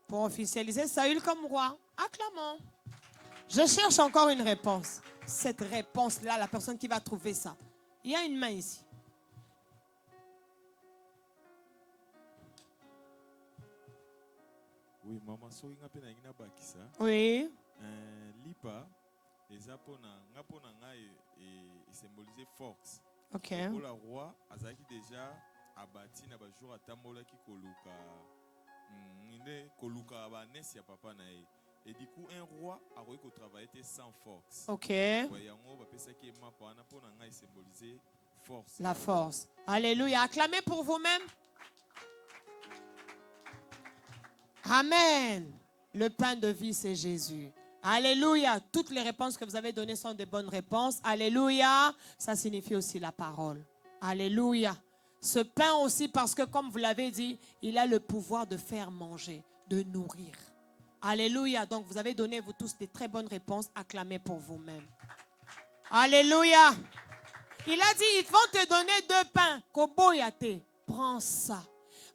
Pour officialiser Saül comme roi. Acclamons. Je cherche encore une réponse. Cette réponse-là, la personne qui va trouver ça. Il y a une main ici. Oui, maman, so inga pena ingina bakisa. Oui. Lipa, ngapona nga et symboliser force. Ok. Pour la roi, azaki déjà abati na bajour atambola ki koluka. Koluka ba nesi ya papa na ye. Et du coup, un roi a réussi à travailler sans force. Ok. Force. La force. Alléluia. Acclamez pour vous-même. Amen. Le pain de vie, c'est Jésus. Alléluia. Toutes les réponses que vous avez données sont de bonnes réponses. Alléluia. Ça signifie aussi la parole. Alléluia. Ce pain aussi parce que, comme vous l'avez dit, il a le pouvoir de faire manger, de nourrir. Alléluia. Donc, vous avez donné, vous tous, des très bonnes réponses. Acclamez pour vous-même. Alléluia. Il a dit, ils vont te donner 2 pains. Koboyate, prends ça.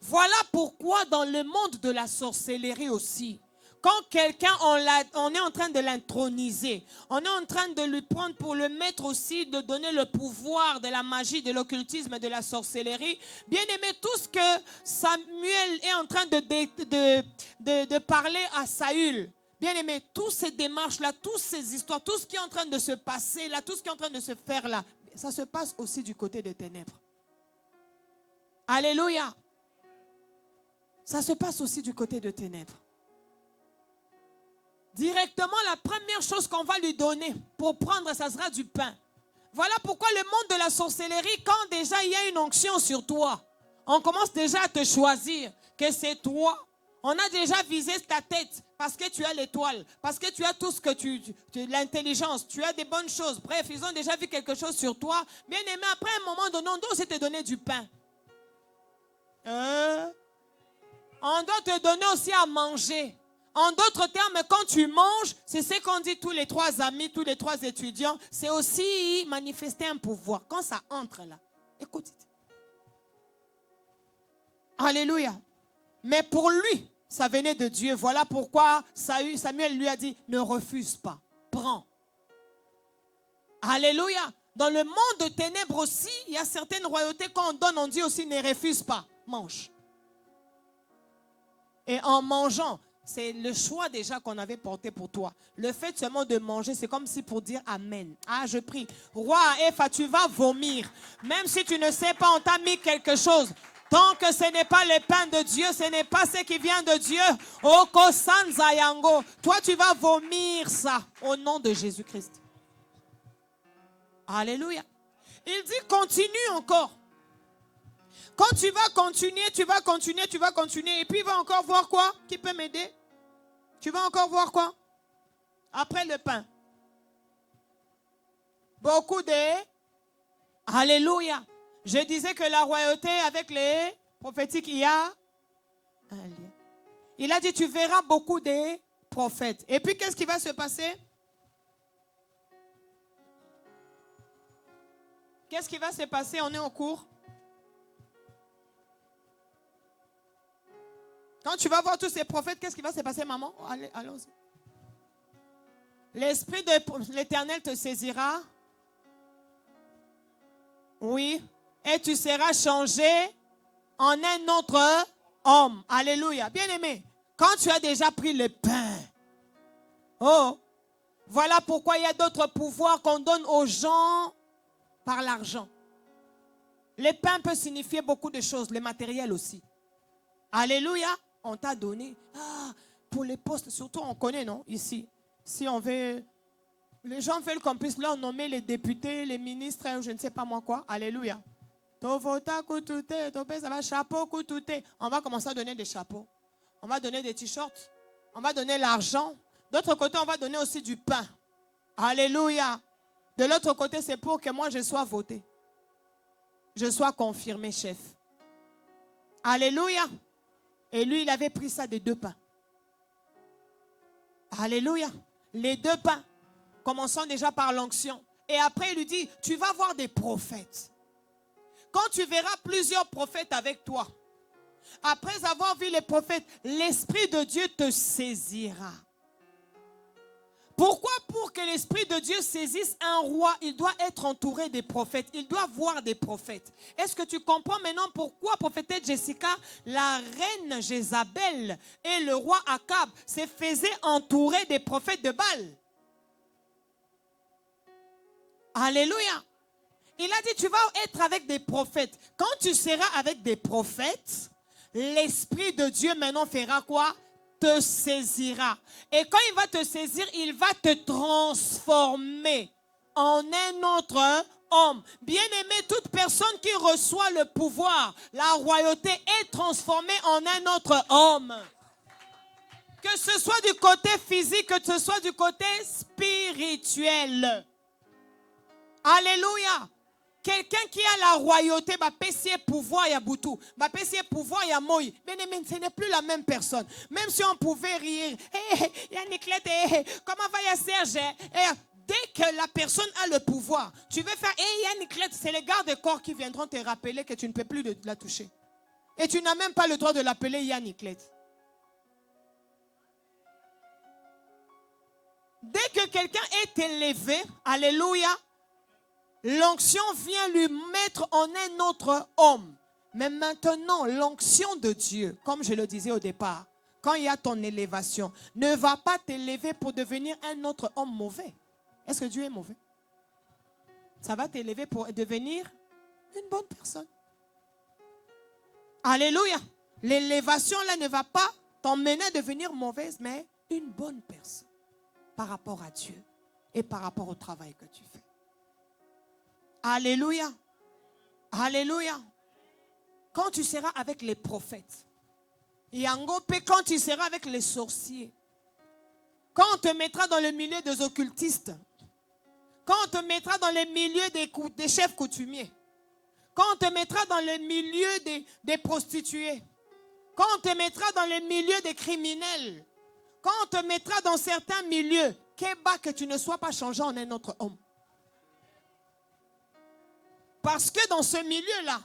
Voilà pourquoi dans le monde de la sorcellerie aussi, quand quelqu'un, on est en train de l'introniser, on est en train de lui prendre pour le mettre aussi, de donner le pouvoir de la magie, de l'occultisme, de la sorcellerie. Bien aimé, tout ce que Samuel est en train de parler à Saül, bien aimé, toutes ces démarches-là, toutes ces histoires, tout ce qui est en train de se passer là, tout ce qui est en train de se faire là, ça se passe aussi du côté des ténèbres. Alléluia. Ça se passe aussi du côté des ténèbres. Directement, la première chose qu'on va lui donner pour prendre, ça sera du pain. Voilà pourquoi le monde de la sorcellerie, quand déjà il y a une onction sur toi, on commence déjà à te choisir que c'est toi. On a déjà visé ta tête parce que tu as l'étoile, parce que tu as tout ce que tu l'intelligence, tu as des bonnes choses. Bref, ils ont déjà vu quelque chose sur toi. Bien aimé, après un moment donné, on doit aussi te donner du pain. On doit te donner aussi à manger. En d'autres termes, quand tu manges, c'est ce qu'on dit tous les 3 amis, tous les 3 étudiants, c'est aussi manifester un pouvoir. Quand ça entre là, écoute. Alléluia. Mais pour lui, ça venait de Dieu. Voilà pourquoi Samuel lui a dit, ne refuse pas, prends. Alléluia. Dans le monde de ténèbres aussi, il y a certaines royautés, quand on donne, on dit aussi, ne refuse pas, mange. Et en mangeant, c'est le choix déjà qu'on avait porté pour toi. Le fait seulement de manger, c'est comme si pour dire Amen. Ah, je prie. Roi Efa, tu vas vomir. Même si tu ne sais pas, on t'a mis quelque chose. Tant que ce n'est pas le pain de Dieu, ce n'est pas ce qui vient de Dieu. Oko Sanzayango. Toi, tu vas vomir ça au nom de Jésus-Christ. Alléluia. Il dit continue encore. Quand tu vas continuer, tu vas continuer, tu vas continuer. Et puis il va encore voir quoi? Qui peut m'aider? Tu vas encore voir quoi? Après le pain. Beaucoup de... Alléluia. Je disais que la royauté avec les prophétiques, il y a un lien. Il a dit, tu verras beaucoup de prophètes. Et puis qu'est-ce qui va se passer? Qu'est-ce qui va se passer? On est en cours. Quand tu vas voir tous ces prophètes, qu'est-ce qui va se passer, maman? Allez, allons-y. L'Esprit de l'Éternel te saisira. Oui. Et tu seras changé en un autre homme. Alléluia. Bien-aimé, quand tu as déjà pris le pain, oh, voilà pourquoi il y a d'autres pouvoirs qu'on donne aux gens par l'argent. Le pain peut signifier beaucoup de choses, le matériel aussi. Alléluia. On t'a donné. Ah, pour les postes, surtout on connaît, non? Ici. Si on veut, les gens veulent qu'on puisse leur nommer les députés, les ministres, ou je ne sais pas moi quoi. Alléluia. On va commencer à donner des chapeaux. On va donner des t-shirts. On va donner l'argent. D'autre côté, on va donner aussi du pain. Alléluia. De l'autre côté, c'est pour que moi je sois voté. Je sois confirmé chef. Alléluia. Et lui, il avait pris ça de 2 pains. Alléluia. Les 2 pains. Commençons déjà par l'onction. Et après, il lui dit, tu vas voir des prophètes. Quand tu verras plusieurs prophètes avec toi, après avoir vu les prophètes, l'Esprit de Dieu te saisira. Pourquoi? Pour que l'Esprit de Dieu saisisse un roi, il doit être entouré des prophètes. Il doit voir des prophètes. Est-ce que tu comprends maintenant pourquoi prophétesse Jessica, la reine Jézabel et le roi Akab se faisaient entourer des prophètes de Baal? Alléluia. Il a dit, tu vas être avec des prophètes. Quand tu seras avec des prophètes, l'Esprit de Dieu maintenant fera quoi? Te saisira. Et quand il va te saisir, il va te transformer en un autre homme. Bien-aimé, toute personne qui reçoit le pouvoir, la royauté est transformée en un autre homme. Que ce soit du côté physique, que ce soit du côté spirituel. Alléluia. Quelqu'un qui a la royauté, va passer pouvoir, il y a Boutou, va passer pouvoir, il y a Moï. Mais ce n'est plus la même personne. Même si on pouvait rire, il y a Niclette, comment va, il y a Serge. Dès que la personne a le pouvoir, tu veux faire, hey, Yann Clette, c'est les gardes-corps qui viendront te rappeler que tu ne peux plus la toucher. Et tu n'as même pas le droit de l'appeler Yann Clette. Dès que quelqu'un est élevé, alléluia, l'onction vient lui mettre en un autre homme. Mais maintenant, l'onction de Dieu, comme je le disais au départ, quand il y a ton élévation, ne va pas t'élever pour devenir un autre homme mauvais. Est-ce que Dieu est mauvais? Ça va t'élever pour devenir une bonne personne. Alléluia. L'élévation là ne va pas t'emmener à devenir mauvaise, mais une bonne personne par rapport à Dieu et par rapport au travail que tu fais. Alléluia. Alléluia. Quand tu seras avec les prophètes, quand tu seras avec les sorciers, quand on te mettra dans le milieu des occultistes, quand on te mettra dans le milieu des chefs coutumiers, quand on te mettra dans le milieu des prostituées, quand on te mettra dans le milieu des criminels, quand on te mettra dans certains milieux, que tu ne sois pas changé en un autre homme. Parce que dans ce milieu-là,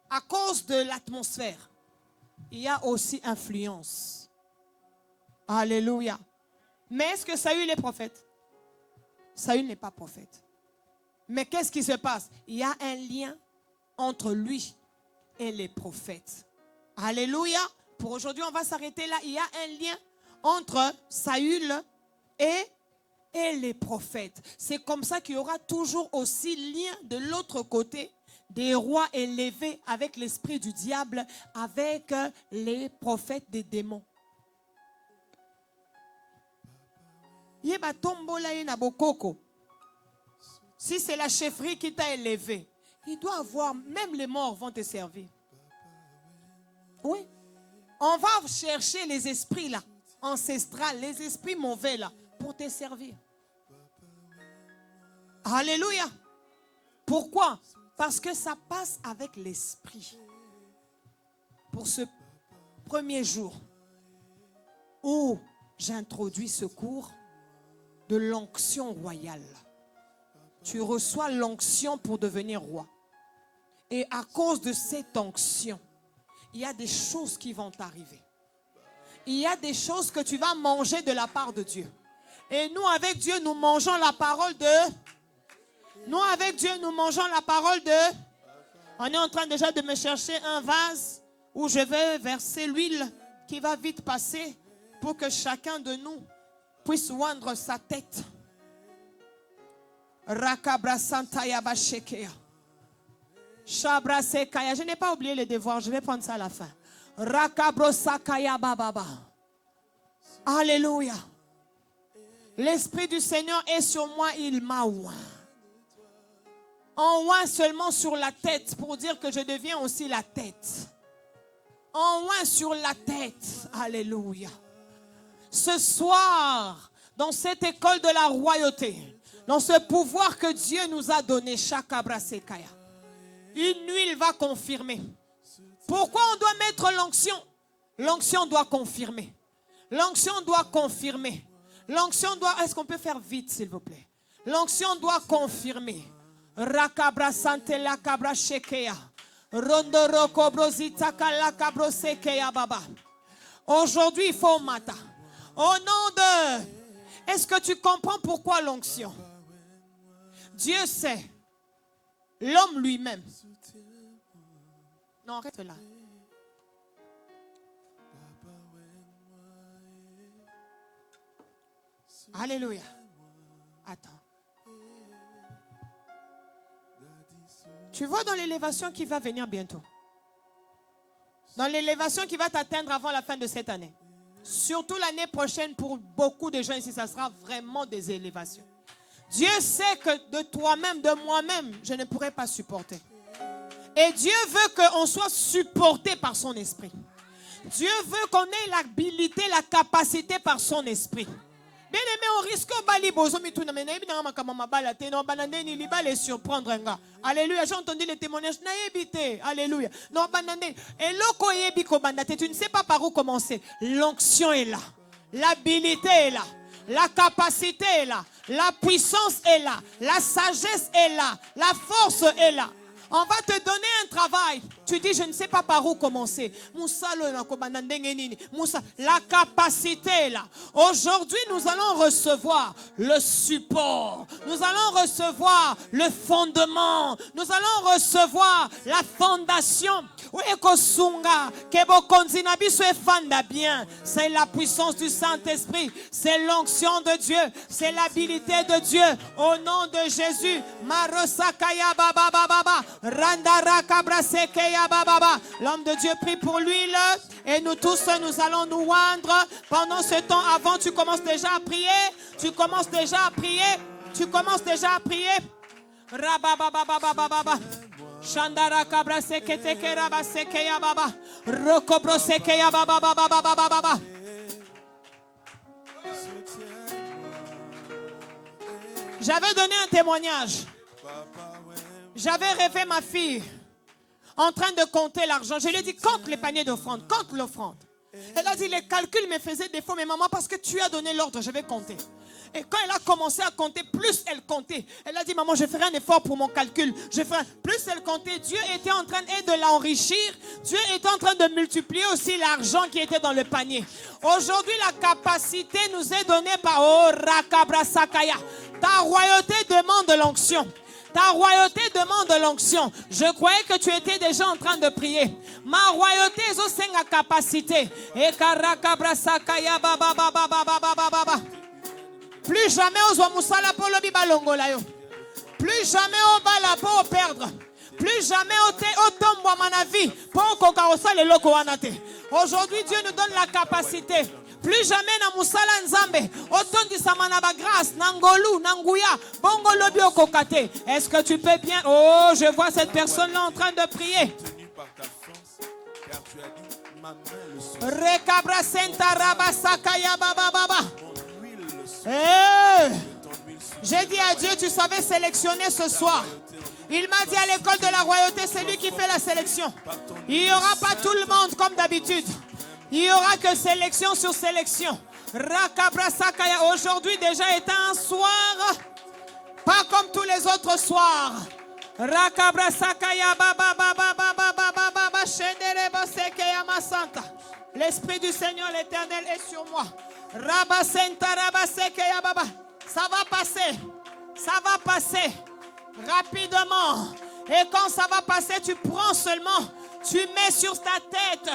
à cause de l'atmosphère, il y a aussi influence. Alléluia. Mais est-ce que Saül est prophète? Saül n'est pas prophète. Mais qu'est-ce qui se passe? Il y a un lien entre lui et les prophètes. Alléluia. Pour aujourd'hui, on va s'arrêter là. Il y a un lien entre Saül et les prophètes. C'est comme ça qu'il y aura toujours aussi lien de l'autre côté des rois élevés avec l'esprit du diable, avec les prophètes des démons. Si c'est la chefferie qui t'a élevé, il doit avoir, même les morts vont te servir. Oui. On va chercher les esprits là, ancestrales, les esprits mauvais là, pour te servir. Alléluia. Pourquoi? Parce que ça passe avec l'esprit. Pour ce premier jour où j'introduis ce cours de l'onction royale. Tu reçois l'onction pour devenir roi. Et à cause de cette onction, il y a des choses qui vont t'arriver. Il y a des choses que tu vas manger de la part de Dieu. Et nous, avec Dieu, nous mangeons la parole de... Nous, avec Dieu, nous mangeons la parole de... On est en train déjà de me chercher un vase où je vais verser l'huile qui va vite passer pour que chacun de nous puisse oindre sa tête. Je n'ai pas oublié les devoirs, je vais prendre ça à la fin. Alléluia. L'Esprit du Seigneur est sur moi, il m'a oint. On oint seulement sur la tête pour dire que je deviens aussi la tête. On oint sur la tête. Alléluia. Ce soir, dans cette école de la royauté, dans ce pouvoir que Dieu nous a donné, une huile va confirmer. Pourquoi on doit mettre l'onction? L'onction doit confirmer. L'onction doit confirmer. L'onction doit... Est-ce qu'on peut faire vite, s'il vous plaît? L'onction doit confirmer. Rakabra sante la cabra shekea. Rondoro kobrozita kala kabro sekea baba. Aujourd'hui, il faut matin. Au nom de... Est-ce que tu comprends pourquoi l'onction? Dieu sait. L'homme lui-même. Non, reste là. Alléluia. Attends. Tu vois dans l'élévation qui va venir bientôt. Dans l'élévation qui va t'atteindre avant la fin de cette année. Surtout l'année prochaine pour beaucoup de gens ici, ça sera vraiment des élévations. Dieu sait que de toi-même, de moi-même, je ne pourrais pas supporter. Et Dieu veut qu'on soit supporté par son esprit. Dieu veut qu'on ait l'habilité, la capacité par son esprit. Bien aimé, on risque surprendre. Alléluia, j'ai entendu les témoignages. Alléluia. Tu ne sais pas par où commencer. L'onction est là. L'habilité est là. La capacité est là. La puissance est là. La sagesse est là. La force est là. On va te donner un travail. Tu dis, je ne sais pas par où commencer. La capacité est là. Aujourd'hui, nous allons recevoir le support. Nous allons recevoir le fondement. Nous allons recevoir la fondation. C'est la puissance du Saint-Esprit. C'est l'onction de Dieu. C'est l'habilité de Dieu. Au nom de Jésus. L'homme de Dieu prie pour l'huile. Et nous tous, nous allons nous oindre. Pendant ce temps, avant, tu commences déjà à prier. Tu commences déjà à prier. Tu commences déjà à prier. Shandara kabra sekete keraba sekeya baba. Rokobro sekeya baba baba baba baba. J'avais donné un témoignage. J'avais rêvé ma fille en train de compter l'argent. Je lui ai dit, compte les paniers d'offrande, compte l'offrande. Elle a dit, les calculs me faisaient défaut, mais maman, parce que tu as donné l'ordre, je vais compter. Et quand elle a commencé à compter, plus elle comptait. Elle a dit, maman, je ferai un effort pour mon calcul. Plus elle comptait, Dieu était en train de l'enrichir. Dieu était en train de multiplier aussi l'argent qui était dans le panier. Aujourd'hui, la capacité nous est donnée par Rakabra Sakaya. Ta royauté demande l'onction. Ta royauté demande l'onction. Je croyais que tu étais déjà en train de prier. Ma royauté est aussi en capacité. Plus jamais on soit moussala pour le bibalongolayo. Plus jamais on va la pour perdre. Plus jamais on tombe à mon avis pour qu'on carosse les locaux anate. Aujourd'hui, Dieu nous donne la capacité. Plus jamais na musala nzambe otondi samana ba grâce nangolu nanguya bongo lobi okokate. Est-ce que tu peux bien? Oh, je vois cette personne là en train de prier. Rekabra senta rabasaka ya baba baba. J'ai dit à Dieu, tu savais sélectionner ce soir. Il m'a dit à l'école de la royauté, c'est lui qui fait la sélection. Il n'y aura pas tout le monde comme d'habitude. Il n'y aura que sélection sur sélection. Aujourd'hui déjà est un soir, pas comme tous les autres soirs. L'Esprit du Seigneur l'Éternel est sur moi. Ça va passer. Ça va passer rapidement. Et quand ça va passer, tu prends seulement, tu mets sur ta tête.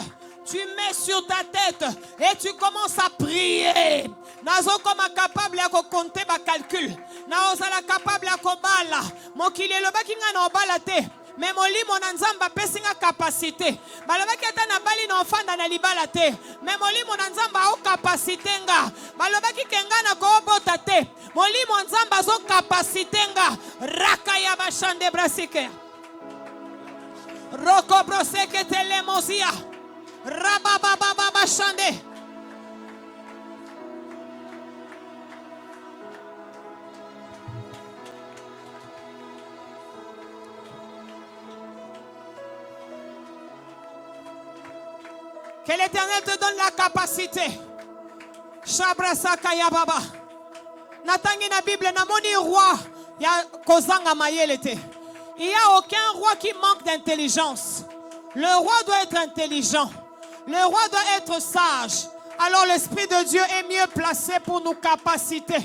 Tu mets sur ta tête et tu commences à prier. Nazo comme capable à compter ma calcul. Nazo la capable à kobala. Mon kile lo bakinga na obala te. Mais mon lit mon nzamba pesinga capacité. Baloba keta na bali na ofanda na libala te. Mais mon lit mon nzamba o capacité nga. Baloba ki kenga na ko bota te. Mon lit mon nzamba zo capacité nga. Rakaya bashande brasike. Roko broseke telemozia. Rababababa Shande. Que l'Éternel te donne la capacité. Shabrasaka ya baba. Natangi na Bible na moni roi ya kozanga mayelete. Il n'y a aucun roi qui manque d'intelligence. Le roi doit être intelligent. Le roi doit être sage. Alors l'Esprit de Dieu est mieux placé pour nous capaciter,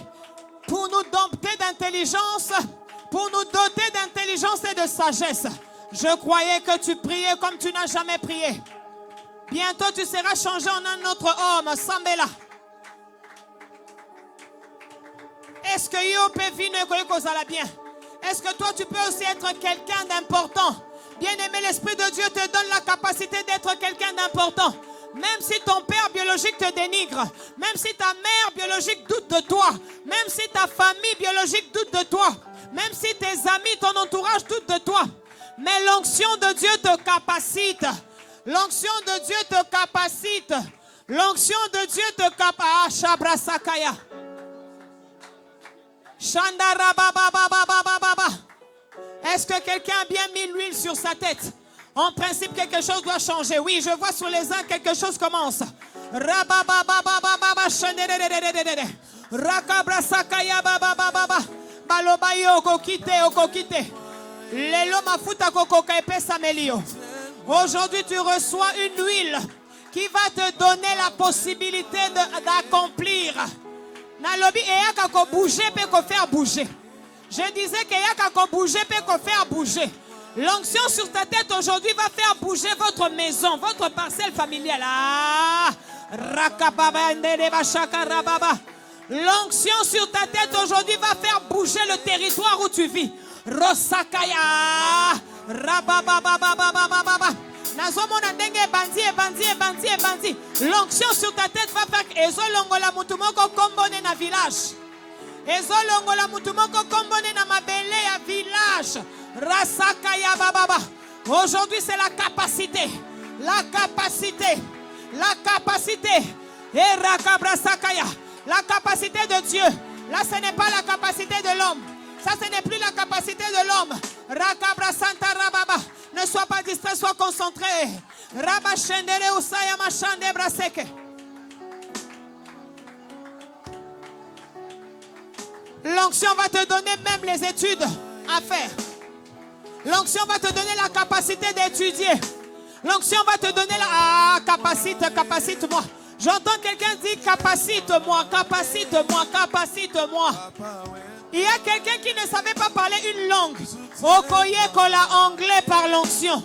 pour nous doter d'intelligence, pour nous doter d'intelligence et de sagesse. Je croyais que tu priais comme tu n'as jamais prié. Bientôt tu seras changé en un autre homme. Sambela. Est-ce que Yopé vino et bien? Est-ce que toi tu peux aussi être quelqu'un d'important? Bien-aimé, l'Esprit de Dieu te donne la capacité d'être quelqu'un d'important. Même si ton père biologique te dénigre, même si ta mère biologique doute de toi, même si ta famille biologique doute de toi, même si tes amis, ton entourage doute de toi, mais l'onction de Dieu te capacite. L'onction de Dieu te capacite. L'onction de Dieu te capacite. Ah, Shabra Sakaya. Shandara baba baba baba baba. Est-ce que quelqu'un a bien mis l'huile sur sa tête? En principe, quelque chose doit changer. Oui, je vois sur les uns quelque chose commence. Rakabrasakaya baba baba. Baloba yo okokite. Lelo mafuta kokoka epesa melio. Aujourd'hui, tu reçois une huile qui va te donner la possibilité d'accomplir. Nalobi eyaka ko bouger pe ko faire bouger. Je disais que eyaka ko bouger pe ko faire bouger. L'onction sur ta tête aujourd'hui va faire bouger votre maison, votre parcelle familiale. L'onction sur ta tête aujourd'hui va faire bouger le territoire où tu vis. Rosakaya. Rabababababababa. Nazomona ndenge bandi. L'onction sur ta tête va faire ezolongola mutumoko kombone na village. Ezolongola mutumoko kombone na mabele ya village. Rasakaya bababa. Aujourd'hui c'est la capacité. Et rakabrasakaya. La capacité de Dieu. Là ce n'est pas la capacité de l'homme. Ça ce n'est plus la capacité de l'homme. Rakabrasanta rababa. Ne sois pas distrait, sois concentré. Rabashendere usaya mashande braseke. L'onction va te donner même les études à faire. L'onction va te donner la capacité d'étudier. L'onction va te donner la capacite-moi. J'entends quelqu'un dire capacite-moi. Il y a quelqu'un qui ne savait pas parler une langue. Okoye kola anglais par l'onction.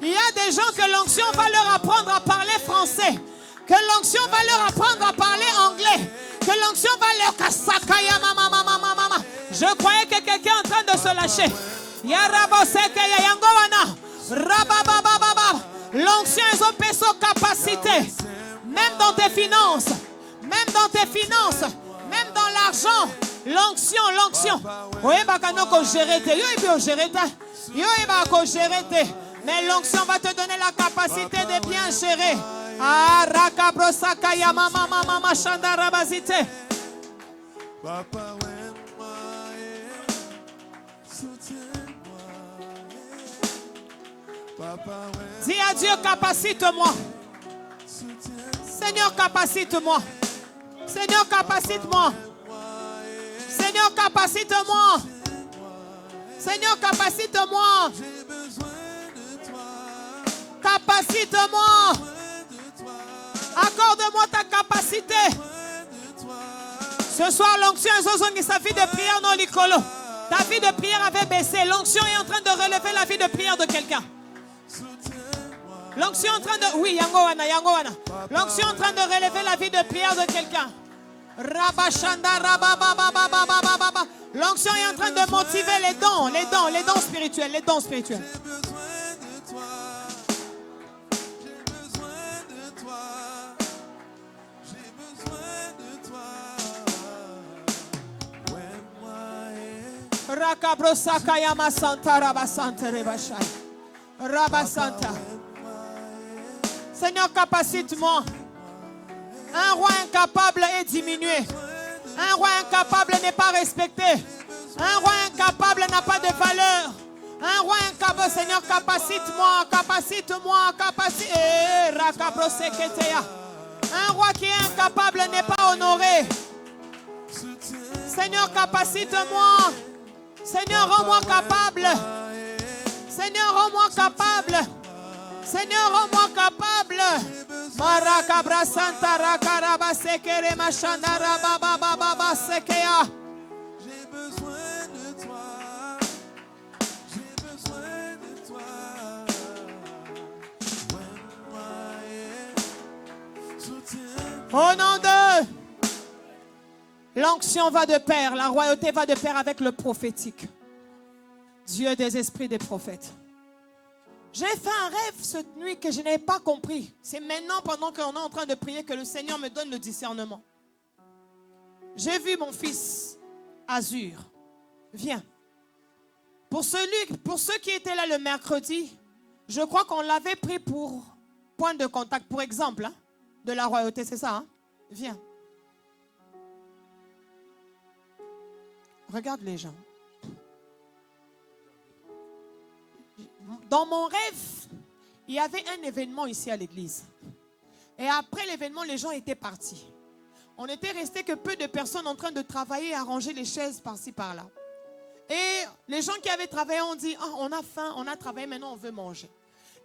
Il y a des gens que l'onction va leur apprendre à parler français. Que l'onction va leur apprendre à parler anglais. Que l'onction va leur kasakaya mama. Je croyais que quelqu'un est en train de se lâcher. L'onction est au peso capacité. Même dans tes finances. Même dans l'argent. L'onction. Mais l'onction va te donner la capacité de bien gérer. Rakabrosakaya mama shandarabazite. Dis à Dieu, capacite-moi. Seigneur, capacite-moi. Seigneur, capacite-moi. Seigneur, capacite-moi. Seigneur, capacite-moi. Capacite-moi. Accorde-moi ta capacité. Ce soir, l'onction est sa vie de prière non licolo. Ta vie de prière avait baissé. L'onction est en train de relever la vie de prière de quelqu'un. L'onction est en train de... Oui, yangowana. L'onction est en train de relever la vie de prière de quelqu'un. L'onction est en train de motiver les dons spirituels. Rakabrosakayama Santa Rabasanta Rebashai. Rabasanta. Seigneur, capacite-moi. Un roi incapable est diminué. Un roi incapable n'est pas respecté. Un roi incapable n'a pas de valeur. Un roi incapable, Seigneur, capacite-moi. Un roi qui est incapable n'est pas honoré. Seigneur, capacite-moi. Seigneur, rends-moi capable. Seigneur, rends-moi capable. Marakabra Santa Rakaraba Sekere Mashandara Baba Sekea. J'ai besoin de toi. Au nom de... L'onction va de pair, la royauté va de pair avec le prophétique. Dieu des esprits des prophètes. J'ai fait un rêve cette nuit que je n'avais pas compris. C'est maintenant, pendant qu'on est en train de prier, que le Seigneur me donne le discernement. J'ai vu mon fils, Azur. Viens. Pour ceux qui étaient là le mercredi, je crois qu'on l'avait pris pour point de contact, pour exemple, hein, de la royauté, c'est ça, hein? Viens. Regarde les gens. Dans mon rêve, il y avait un événement ici à l'église. Et après l'événement, les gens étaient partis. On était resté que peu de personnes en train de travailler à ranger les chaises par-ci, par-là. Et les gens qui avaient travaillé ont dit, oh, on a faim, on a travaillé, maintenant on veut manger.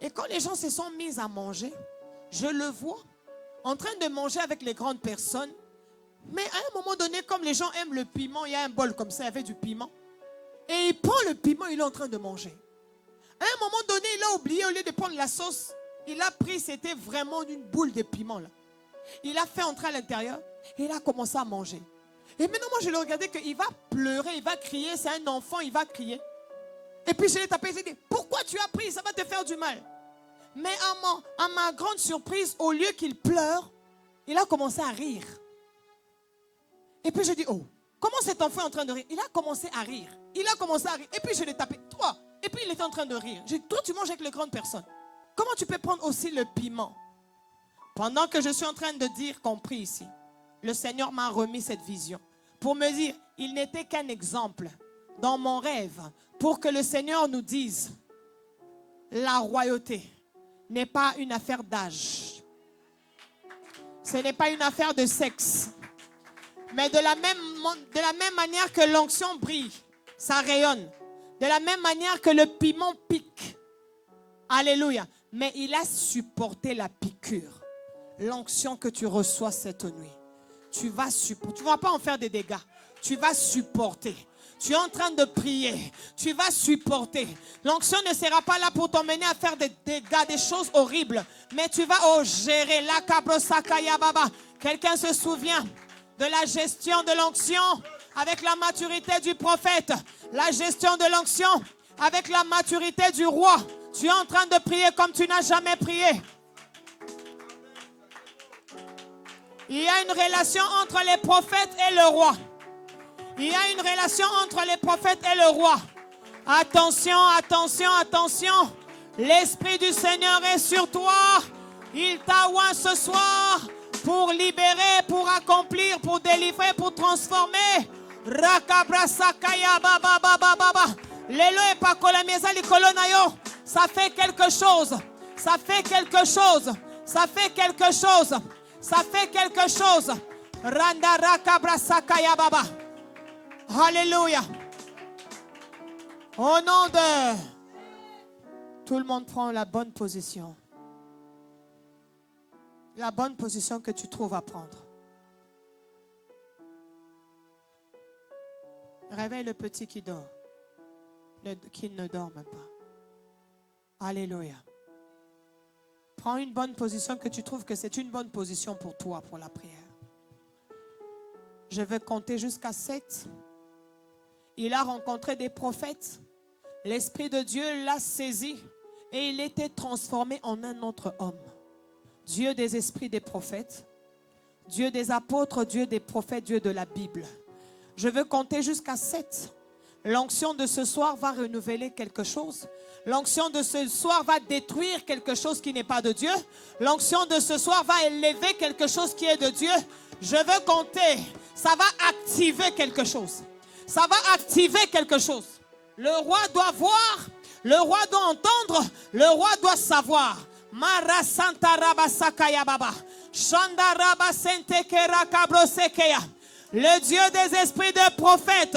Et quand les gens se sont mis à manger, je le vois en train de manger avec les grandes personnes. Mais à un moment donné, comme les gens aiment le piment, il y a un bol comme ça, il y avait du piment. Et il prend le piment, il est en train de manger. À un moment donné, il a oublié, au lieu de prendre la sauce, il a pris, c'était vraiment une boule de piment là. Il a fait entrer à l'intérieur et il a commencé à manger. Et maintenant, moi, je le regardais qu'il va pleurer, il va crier, c'est un enfant, il va crier. Et puis, je l'ai tapé, j'ai dit, pourquoi tu as pris? Ça va te faire du mal. Mais à ma grande surprise, au lieu qu'il pleure, il a commencé à rire. Et puis, je dis, oh, comment cet enfant est en train de rire? Il a commencé à rire. Il a commencé à rire. Et puis, je l'ai tapé, toi. Et puis, il était en train de rire. J'ai dit, toi, tu manges avec les grandes personnes. Comment tu peux prendre aussi le piment? Pendant que je suis en train de dire, compris ici, le Seigneur m'a remis cette vision pour me dire, il n'était qu'un exemple dans mon rêve pour que le Seigneur nous dise, la royauté n'est pas une affaire d'âge. Ce n'est pas une affaire de sexe. Mais de la même manière que l'onction brille, ça rayonne. De la même manière que le piment pique. Alléluia. Mais il a supporté la piqûre. L'onction que tu reçois cette nuit. Tu vas supporter. Tu ne vas pas en faire des dégâts. Tu vas supporter. Tu es en train de prier. Tu vas supporter. L'onction ne sera pas là pour t'emmener à faire des dégâts, des choses horribles. Mais tu vas gérer. La kabrosakaya baba. Quelqu'un se souvient de la gestion de l'onction avec la maturité du prophète. La gestion de l'onction avec la maturité du roi. Tu es en train de prier comme tu n'as jamais prié. Il y a une relation entre les prophètes et le roi. Il y a une relation entre les prophètes et le roi. Attention, attention, attention. L'Esprit du Seigneur est sur toi. Il t'a oint ce soir pour libérer, pour accomplir, pour délivrer, pour transformer. Rakabrasakaya baba baba baba. Lelo et pakola mieza likolo na yo. Ça fait quelque chose. Ça fait quelque chose. Ça fait quelque chose. Ça fait quelque chose. Randa rakabrasakaya baba. Alléluia. Au nom de... Tout le monde prend la bonne position. La bonne position que tu trouves à prendre. Réveille le petit qui dort. Qui ne dort même pas. Alléluia. Prends une bonne position que tu trouves que c'est une bonne position pour toi, pour la prière. Je vais compter jusqu'à 7. Il a rencontré des prophètes. L'Esprit de Dieu l'a saisi et il était transformé en un autre homme. Dieu des esprits des prophètes, Dieu des apôtres, Dieu des prophètes, Dieu de la Bible. Je veux compter jusqu'à 7. L'onction de ce soir va renouveler quelque chose. L'onction de ce soir va détruire quelque chose qui n'est pas de Dieu. L'onction de ce soir va élever quelque chose qui est de Dieu. Je veux compter. Ça va activer quelque chose. Ça va activer quelque chose. Le roi doit voir, le roi doit entendre, le roi doit savoir. Mara Santa Raba Sakaya Baba. Shanda Raba Sentekera Kabrosekeya. Le Dieu des esprits de prophètes.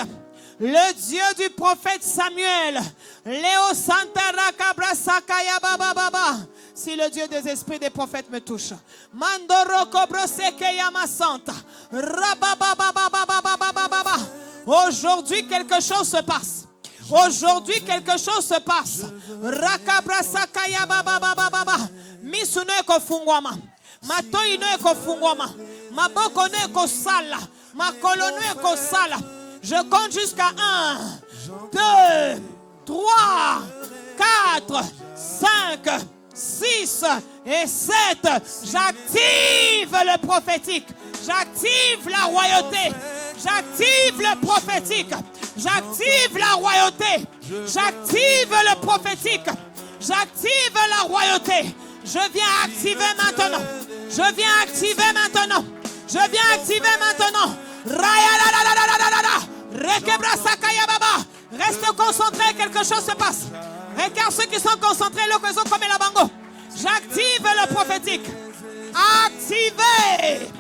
Le Dieu du prophète Samuel. Léo Santa Rakabra Sakaya Baba Baba. Si le Dieu des esprits des prophètes me touche. Mandoro Kobrosekeya Masanta. Rabababababababababa. Aujourd'hui, quelque chose se passe. Aujourd'hui, quelque chose se passe. Rakabra Sakaya Baba Baba Baba. Misuno eko fungwama. Mato ino eko fungwama. Maboko no eko sala. Makolo no eko sala. Je compte jusqu'à 1, 2, 3, 4, 5, 6 et 7. J'active le prophétique. J'active la royauté. J'active le prophétique. J'active la royauté. J'active le prophétique. J'active la royauté. Je viens activer maintenant. Je viens activer maintenant. Je viens activer maintenant. Reste concentré, quelque chose se passe. Regarde ceux qui sont concentrés, le réseau comme la bango. J'active le prophétique. Activez.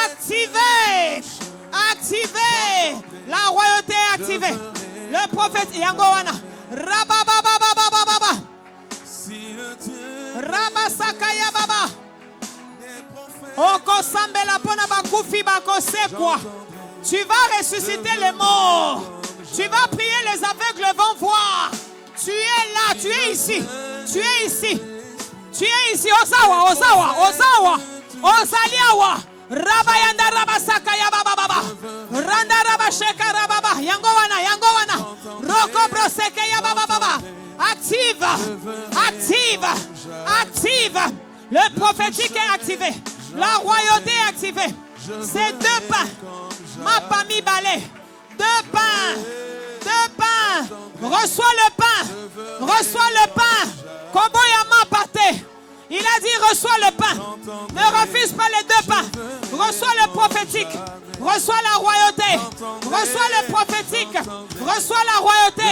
Activez. Activez. La royauté est activée. Le prophète Yangowana. Rabababababababa. Rabasakaya baba. Okosambela pona bakufi bakosekwa. Tu vas ressusciter les morts. Tu vas prier, les aveugles vont voir. Tu es là, tu es ici. Tu es ici. Tu es ici. Osawa, Osawa, Osawa. Osaliawa. Rabayanda rabasakaya baba baba. Randa rabasheka rababa. Yangowana, yangowana. Roko brosekeya baba baba. Active, active, active. Le prophétique est activé. La royauté est activée. C'est deux pains. Ma pami balai. Deux pains. Deux pains. Reçois le pain. Reçois le pain. Koboyama pate. Il a dit reçois le pain. Ne refuse pas les deux pains. Reçois le prophétique. Reçois la royauté. Reçois le prophétique. Reçois la royauté.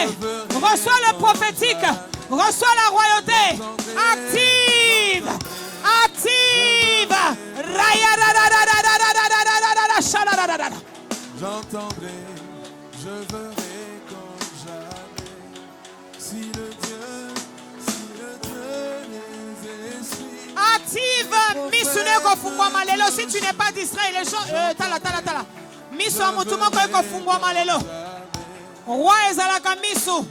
Reçois le prophétique. Reçois la royauté. Active. Active. J'entendrai, je verrai comme jamais. Si le Dieu des esprits. Active. Misuneko fungwa lelo. Si tu n'es pas distrait, les gens. Tala. Misu amutumo ko fungwa malelo. Roi ezalaka misu.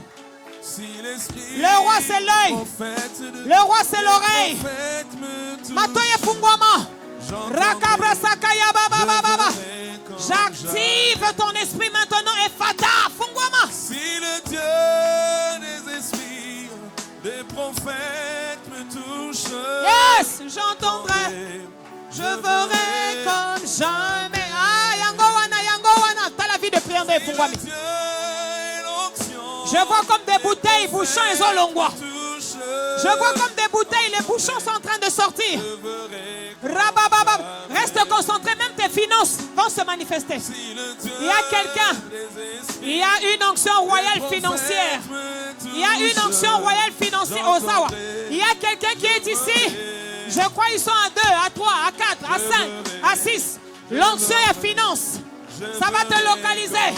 Le roi c'est l'œil. Le roi c'est l'oreille. Matoye fungwama. Rakabra sakaya baba baba. J'active ton esprit maintenant et fata fungwama. Si le Dieu des esprits, des prophètes me touche. Yes, j'entendrai. Je verrai comme jamais. Ah, yangowana. T'as la vie de prière de fungwami. Je vois comme des bouteilles, bouchons et zolongwa. Je vois comme des bouteilles, les bouchons sont en train de sortir. Rabababa. Reste concentré, même tes finances vont se manifester. Il y a quelqu'un, il y a une onction royale financière. Il y a une onction royale financière au Zawa. Il y a quelqu'un qui est ici. Je crois qu'ils sont à 2, à 3, à 4, à 5, à 6. L'onction est finance. Ça va te localiser.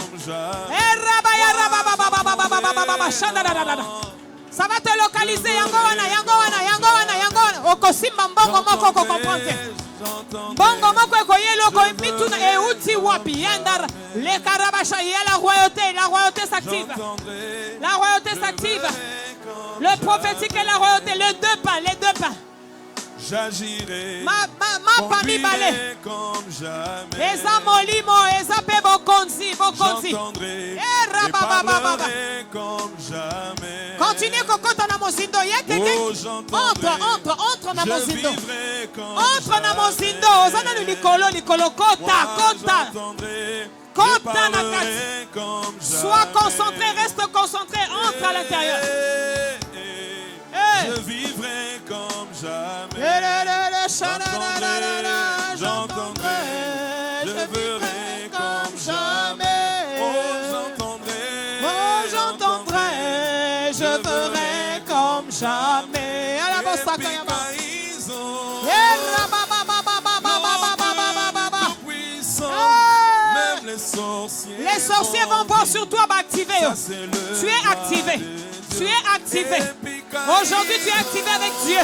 Ça va te localiser. Yangowana. Okosimba mbongo moko ko comprendre. Bongo moko ekoyelo ko mituna e uti wapi yandara. Le karabasha y a la royauté s'active. La royauté s'active. Le prophétique et la royauté, les deux pains. J'agirai, ma famille balai comme jamais. Eza molimo, eza pe bokonzi. J'entendrai et parlerai comme jamais. Continue kokota na mozindo. Il y a quelqu'un. Entre na mozindo. Entre na mozindo. Ozana ni likolo kota. Kota na kati. Sois concentré, reste concentré. Entre à l'intérieur. Je vivrai comme jamais. J'entendrai, je verrai comme jamais. J'entendrai, je verrai comme jamais. À la bossa les sorciers vont voir sur toi, activer. Tu es activé. Tu es activé. Aujourd'hui, tu es activé avec Dieu.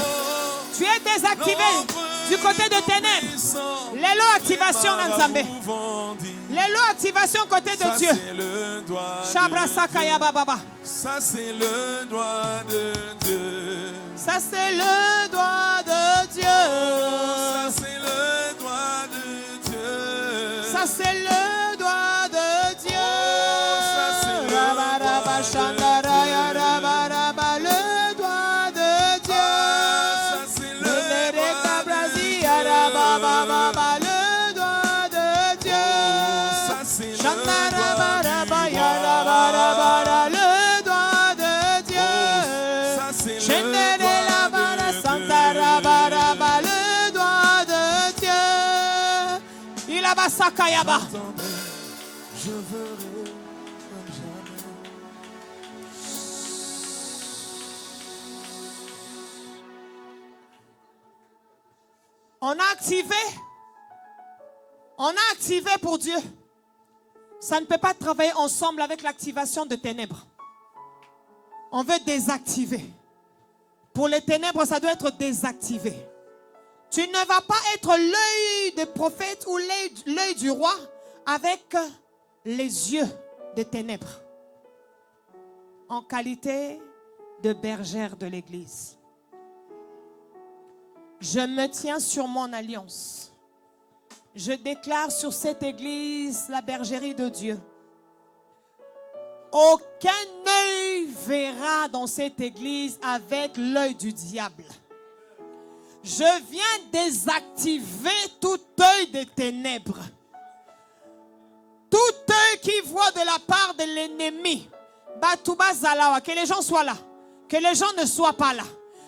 Tu es désactivé du côté de ténèbres. L'élo activation Nanzambe. L'élo activation côté de Dieu. Shabra Sakaya Baba. Ça c'est le doigt de Dieu. Ça c'est le doigt de Dieu. Ça c'est le doigt de Dieu. Ça c'est le doigt de Dieu. Ça c'est le doigt de Dieu. Sakayaba. Je verrai comme jamais. On a activé pour Dieu. Ça ne peut pas travailler ensemble avec l'activation de ténèbres. On veut désactiver. Pour les ténèbres, ça doit être désactivé. Tu ne vas pas être l'œil des prophètes ou l'œil du roi avec les yeux des ténèbres. En qualité de bergère de l'église, je me tiens sur mon alliance. Je déclare sur cette église la bergerie de Dieu. Aucun œil verra dans cette église avec l'œil du diable. Je viens désactiver tout œil des ténèbres. Tout œil qui voit de la part de l'ennemi. Que les gens soient là. Que les gens ne soient pas là.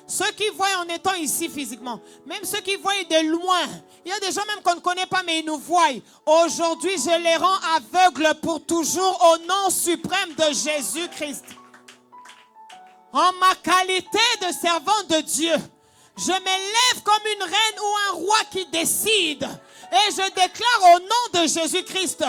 Ceux qui voient en étant ici physiquement. Même ceux qui voient de loin. Il y a des gens même qu'on ne connaît pas mais ils nous voient. Aujourd'hui je les rends aveugles pour toujours au nom suprême de Jésus-Christ. En ma qualité de servant de Dieu, je m'élève comme une reine ou un roi qui décide. Et je déclare au nom de Jésus-Christ,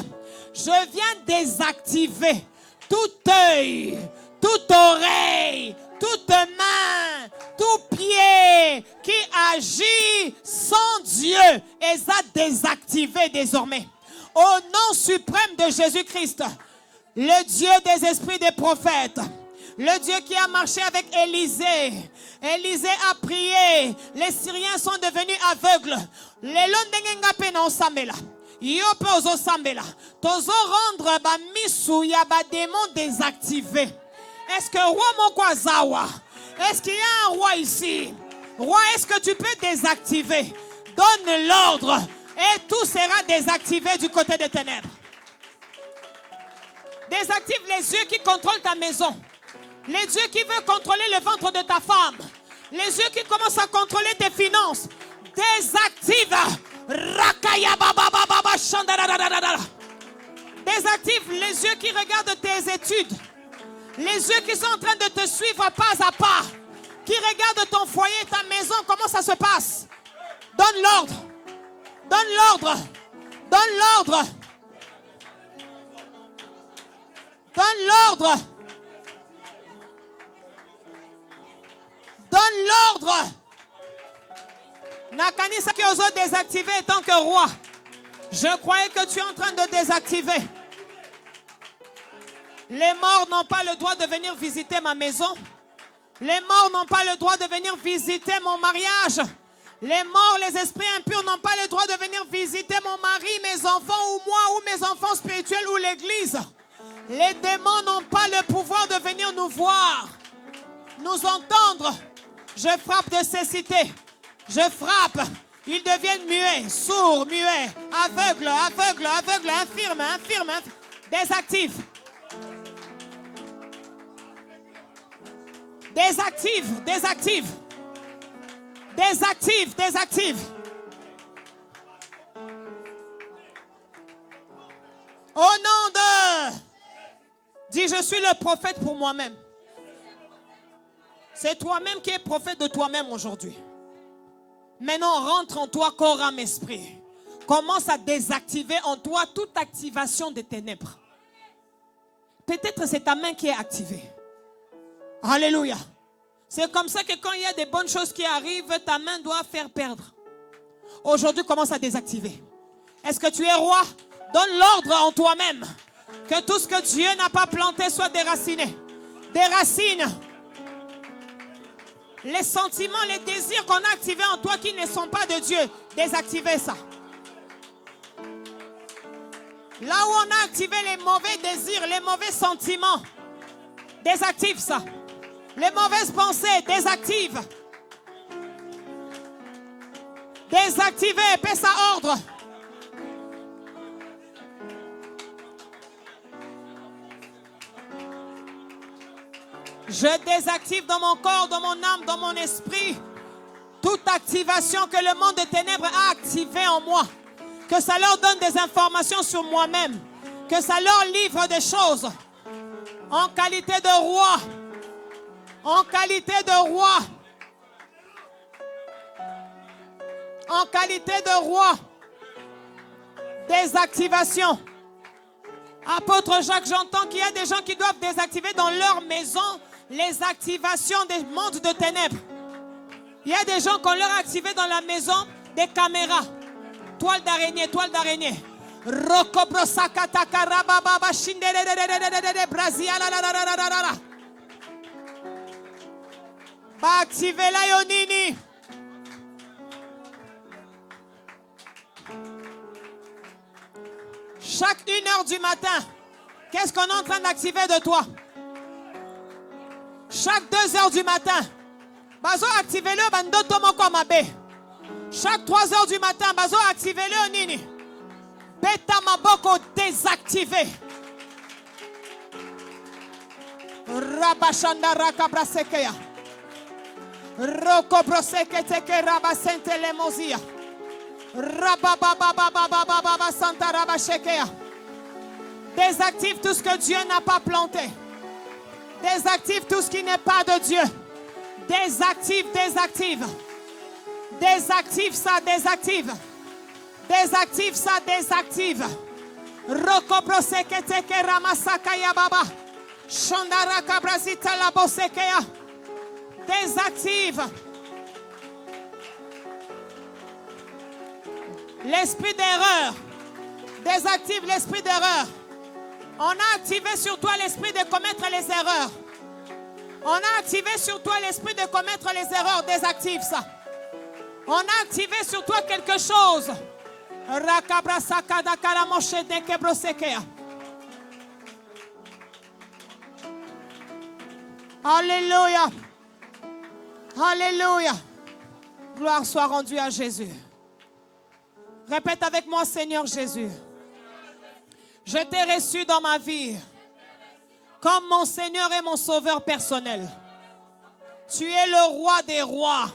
je viens désactiver tout œil, toute oreille, toute main, tout pied qui agit sans Dieu et ça désactivé désormais. Au nom suprême de Jésus-Christ, le Dieu des esprits des prophètes, le Dieu qui a marché avec Élisée. Élisée a prié. Les Syriens sont devenus aveugles. Les Londengengape na osambela. Yope ozo sambela. Tozo rendre ba misu ya ba démon désactivé. Est-ce que roi Moko Zawa? Est-ce qu'il y a un roi ici? Roi, est-ce que tu peux désactiver? Donne l'ordre et tout sera désactivé du côté des ténèbres. Désactive les yeux qui contrôlent ta maison. Les yeux qui veulent contrôler le ventre de ta femme. Les yeux qui commencent à contrôler tes finances. Désactive. Désactive les yeux qui regardent tes études. Les yeux qui sont en train de te suivre pas à pas. Qui regardent ton foyer, ta maison, comment ça se passe. Donne l'ordre. Donne l'ordre. Donne l'ordre. Donne l'ordre. Donne l'ordre. Nakanisa qui ose désactiver en tant que roi. Je croyais que tu es en train de désactiver. Les morts n'ont pas le droit de venir visiter ma maison. Les morts n'ont pas le droit de venir visiter mon mariage. Les morts, les esprits impurs n'ont pas le droit de venir visiter mon mari, mes enfants ou moi ou mes enfants spirituels ou l'église. Les démons n'ont pas le pouvoir de venir nous voir, nous entendre. Je frappe de cécité. Je frappe. Ils deviennent muets, sourds, muets, aveugles, aveugles, aveugles, infirmes, infirmes, désactifs. Désactive, désactive. Désactive, désactive. Au nom de... Dis, je suis le prophète pour moi-même. C'est toi-même qui es prophète de toi-même aujourd'hui. Maintenant, rentre en toi, corps, âme, esprit. Commence à désactiver en toi toute activation des ténèbres. Peut-être c'est ta main qui est activée. Alléluia. C'est comme ça que quand il y a des bonnes choses qui arrivent, ta main doit faire perdre. Aujourd'hui, commence à désactiver. Est-ce que tu es roi? Donne l'ordre en toi-même. Que tout ce que Dieu n'a pas planté soit déraciné. Déracine. Les sentiments, les désirs qu'on a activés en toi qui ne sont pas de Dieu, désactivez ça. Là où on a activé les mauvais désirs, les mauvais sentiments, désactive ça. Les mauvaises pensées, désactive. Désactivez, paie ça ordre. Je désactive dans mon corps, dans mon âme, dans mon esprit toute activation que le monde des ténèbres a activée en moi. Que ça leur donne des informations sur moi-même. Que ça leur livre des choses. En qualité de roi. En qualité de roi. En qualité de roi. Désactivation. Apôtre Jacques, j'entends qu'il y a des gens qui doivent désactiver dans leur maison les activations des mondes de ténèbres. Il y a des gens qu'on leur a activé dans la maison des caméras. Toile d'araignée, toile d'araignée. Bah, activez la yonini. Chaque 1h du matin, qu'est-ce qu'on est en train d'activer de toi? Chaque 2h du matin, bazo activez-le bandoto moko mabe. Chaque 3h du matin, bazo activez-le nini. Beta maboko désactivé. Rabashanda rakabrasekeya. Roko broseke teke rabasente lemozia. Rabababababababa santa rabashekea. Désactive tout ce que Dieu n'a pas planté. Désactive tout ce qui n'est pas de Dieu. Désactive, désactive. Désactive ça, désactive. Désactive ça, désactive. Roko broseke teke ramasakaya baba. Shandara kabrazita la bosekeya. Désactive. L'esprit d'erreur. Désactive l'esprit d'erreur. On a activé sur toi l'esprit de commettre les erreurs. On a activé sur toi l'esprit de commettre les erreurs. Désactive ça. On a activé sur toi quelque chose. Alléluia. Alléluia. Gloire soit rendue à Jésus. Répète avec moi, Seigneur Jésus. Je t'ai reçu dans ma vie comme mon Seigneur et mon Sauveur personnel. Tu es le roi des rois.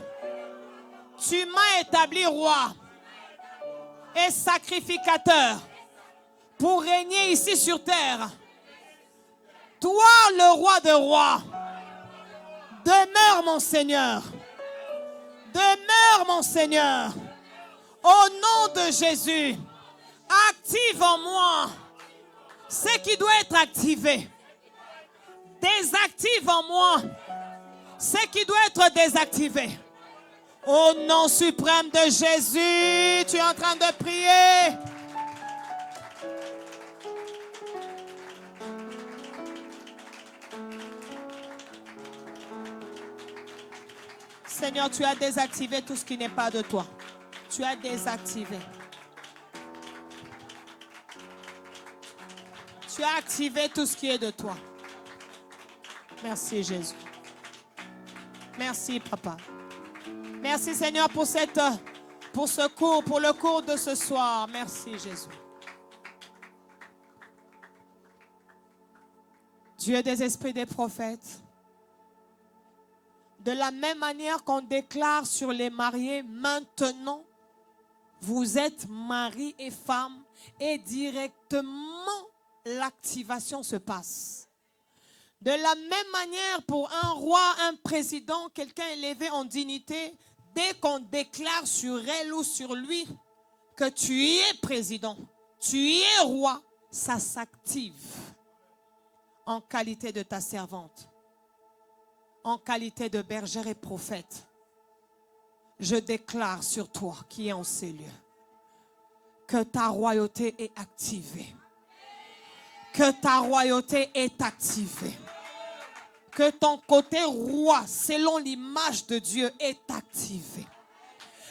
Tu m'as établi roi et sacrificateur pour régner ici sur terre. Toi, le roi des rois, demeure mon Seigneur. Demeure mon Seigneur. Au nom de Jésus, active en moi ce qui doit être activé. Désactive en moi ce qui doit être désactivé. Au nom suprême de Jésus, tu es en train de prier. Seigneur, tu as désactivé tout ce qui n'est pas de toi. Tu as désactivé. Tu as activé tout ce qui est de toi. Merci Jésus. Merci Papa. Merci Seigneur pour ce cours, pour le cours de ce soir. Merci Jésus. Dieu des esprits des prophètes. De la même manière qu'on déclare sur les mariés, maintenant, vous êtes mari et femme et directement l'activation se passe. De la même manière pour un roi, un président, quelqu'un élevé en dignité, dès qu'on déclare sur elle ou sur lui que tu es président, tu es roi, ça s'active en qualité de ta servante, en qualité de bergère et prophète. Je déclare sur toi qui est en ces lieux que ta royauté est activée. Que ta royauté est activée. Que ton côté roi, selon l'image de Dieu, est activé.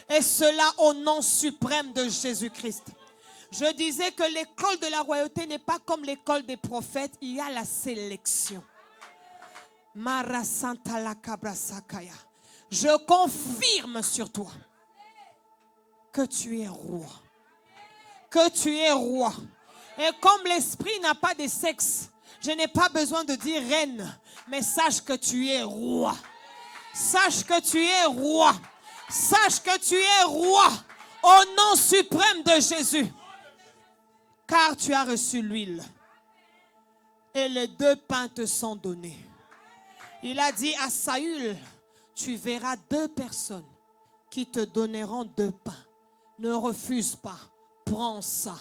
Et cela au nom suprême de Jésus-Christ. Je disais que l'école de la royauté n'est pas comme l'école des prophètes. Il y a la sélection. Mara Santa la Cabra Sakaya. Je confirme sur toi que tu es roi. Que tu es roi. Et comme l'esprit n'a pas de sexe, je n'ai pas besoin de dire reine, mais sache que tu es roi. Sache que tu es roi. Sache que tu es roi au nom suprême de Jésus. Car tu as reçu l'huile et les 2 pains te sont donnés. Il a dit à Saül, tu verras 2 personnes qui te donneront 2 pains. Ne refuse pas. Prends ça.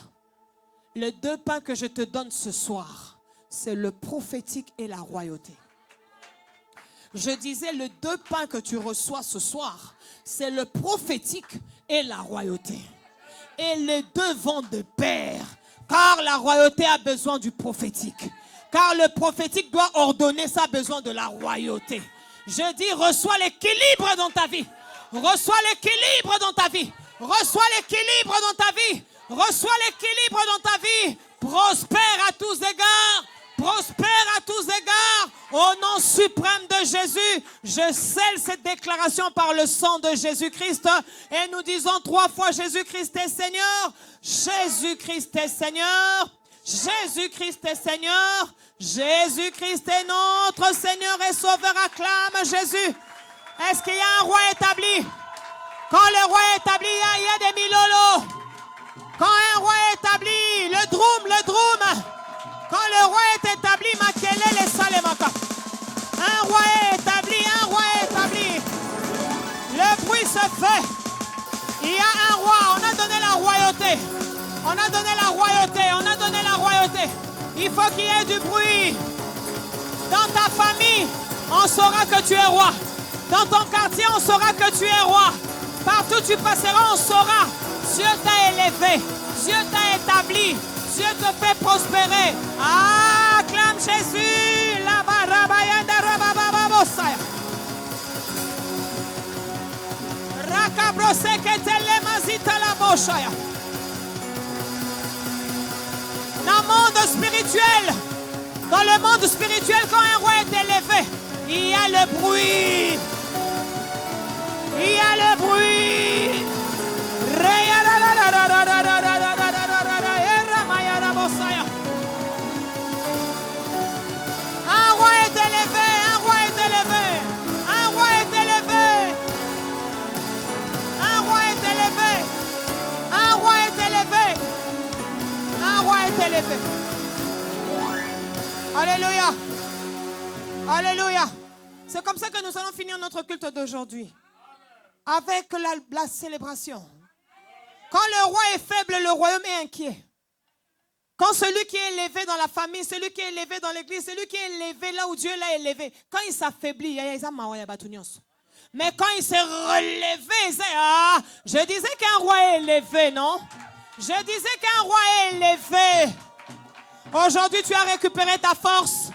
Les 2 pains que je te donne ce soir, c'est le prophétique et la royauté. Je disais, les 2 pains que tu reçois ce soir, c'est le prophétique et la royauté. Et les 2 vont de pair. Car la royauté a besoin du prophétique. Car le prophétique doit ordonner, ça a besoin de la royauté. Je dis, reçois l'équilibre dans ta vie. Reçois l'équilibre dans ta vie. Reçois l'équilibre dans ta vie. Reçois l'équilibre dans ta vie. Prospère à tous égards. Prospère à tous égards. Au nom suprême de Jésus, je scelle cette déclaration par le sang de Jésus-Christ. Et nous disons 3 fois Jésus-Christ est Seigneur. Jésus-Christ est Seigneur. Jésus-Christ est Seigneur. Jésus-Christ est notre Seigneur et Sauveur. Acclame Jésus. Est-ce qu'il y a un roi établi? Quand le roi est établi, il y a des milolos. Quand un roi est établi, le drum. Quand le roi est établi, Makele les Salemaka. Un roi est établi. Le bruit se fait. Il y a un roi, on a donné la royauté. On a donné la royauté. Il faut qu'il y ait du bruit. Dans ta famille, on saura que tu es roi. Dans ton quartier, on saura que tu es roi. Partout où tu passeras, on saura. Dieu t'a élevé. Dieu t'a établi. Dieu te fait prospérer. Ah, acclame Jésus. Dans le monde spirituel, quand un roi est élevé, il y a le bruit. Un roi est élevé. Alléluia. Alléluia. C'est comme ça que nous allons finir notre culte d'aujourd'hui. Avec la célébration. Quand le roi est faible, le royaume est inquiet. Quand celui qui est élevé dans la famille, celui qui est élevé dans l'église, celui qui est élevé là où Dieu l'a élevé, quand il s'affaiblit, mais quand il s'est relevé, je disais qu'un roi est élevé, non? Je disais qu'un roi est élevé. Aujourd'hui, tu as récupéré ta force.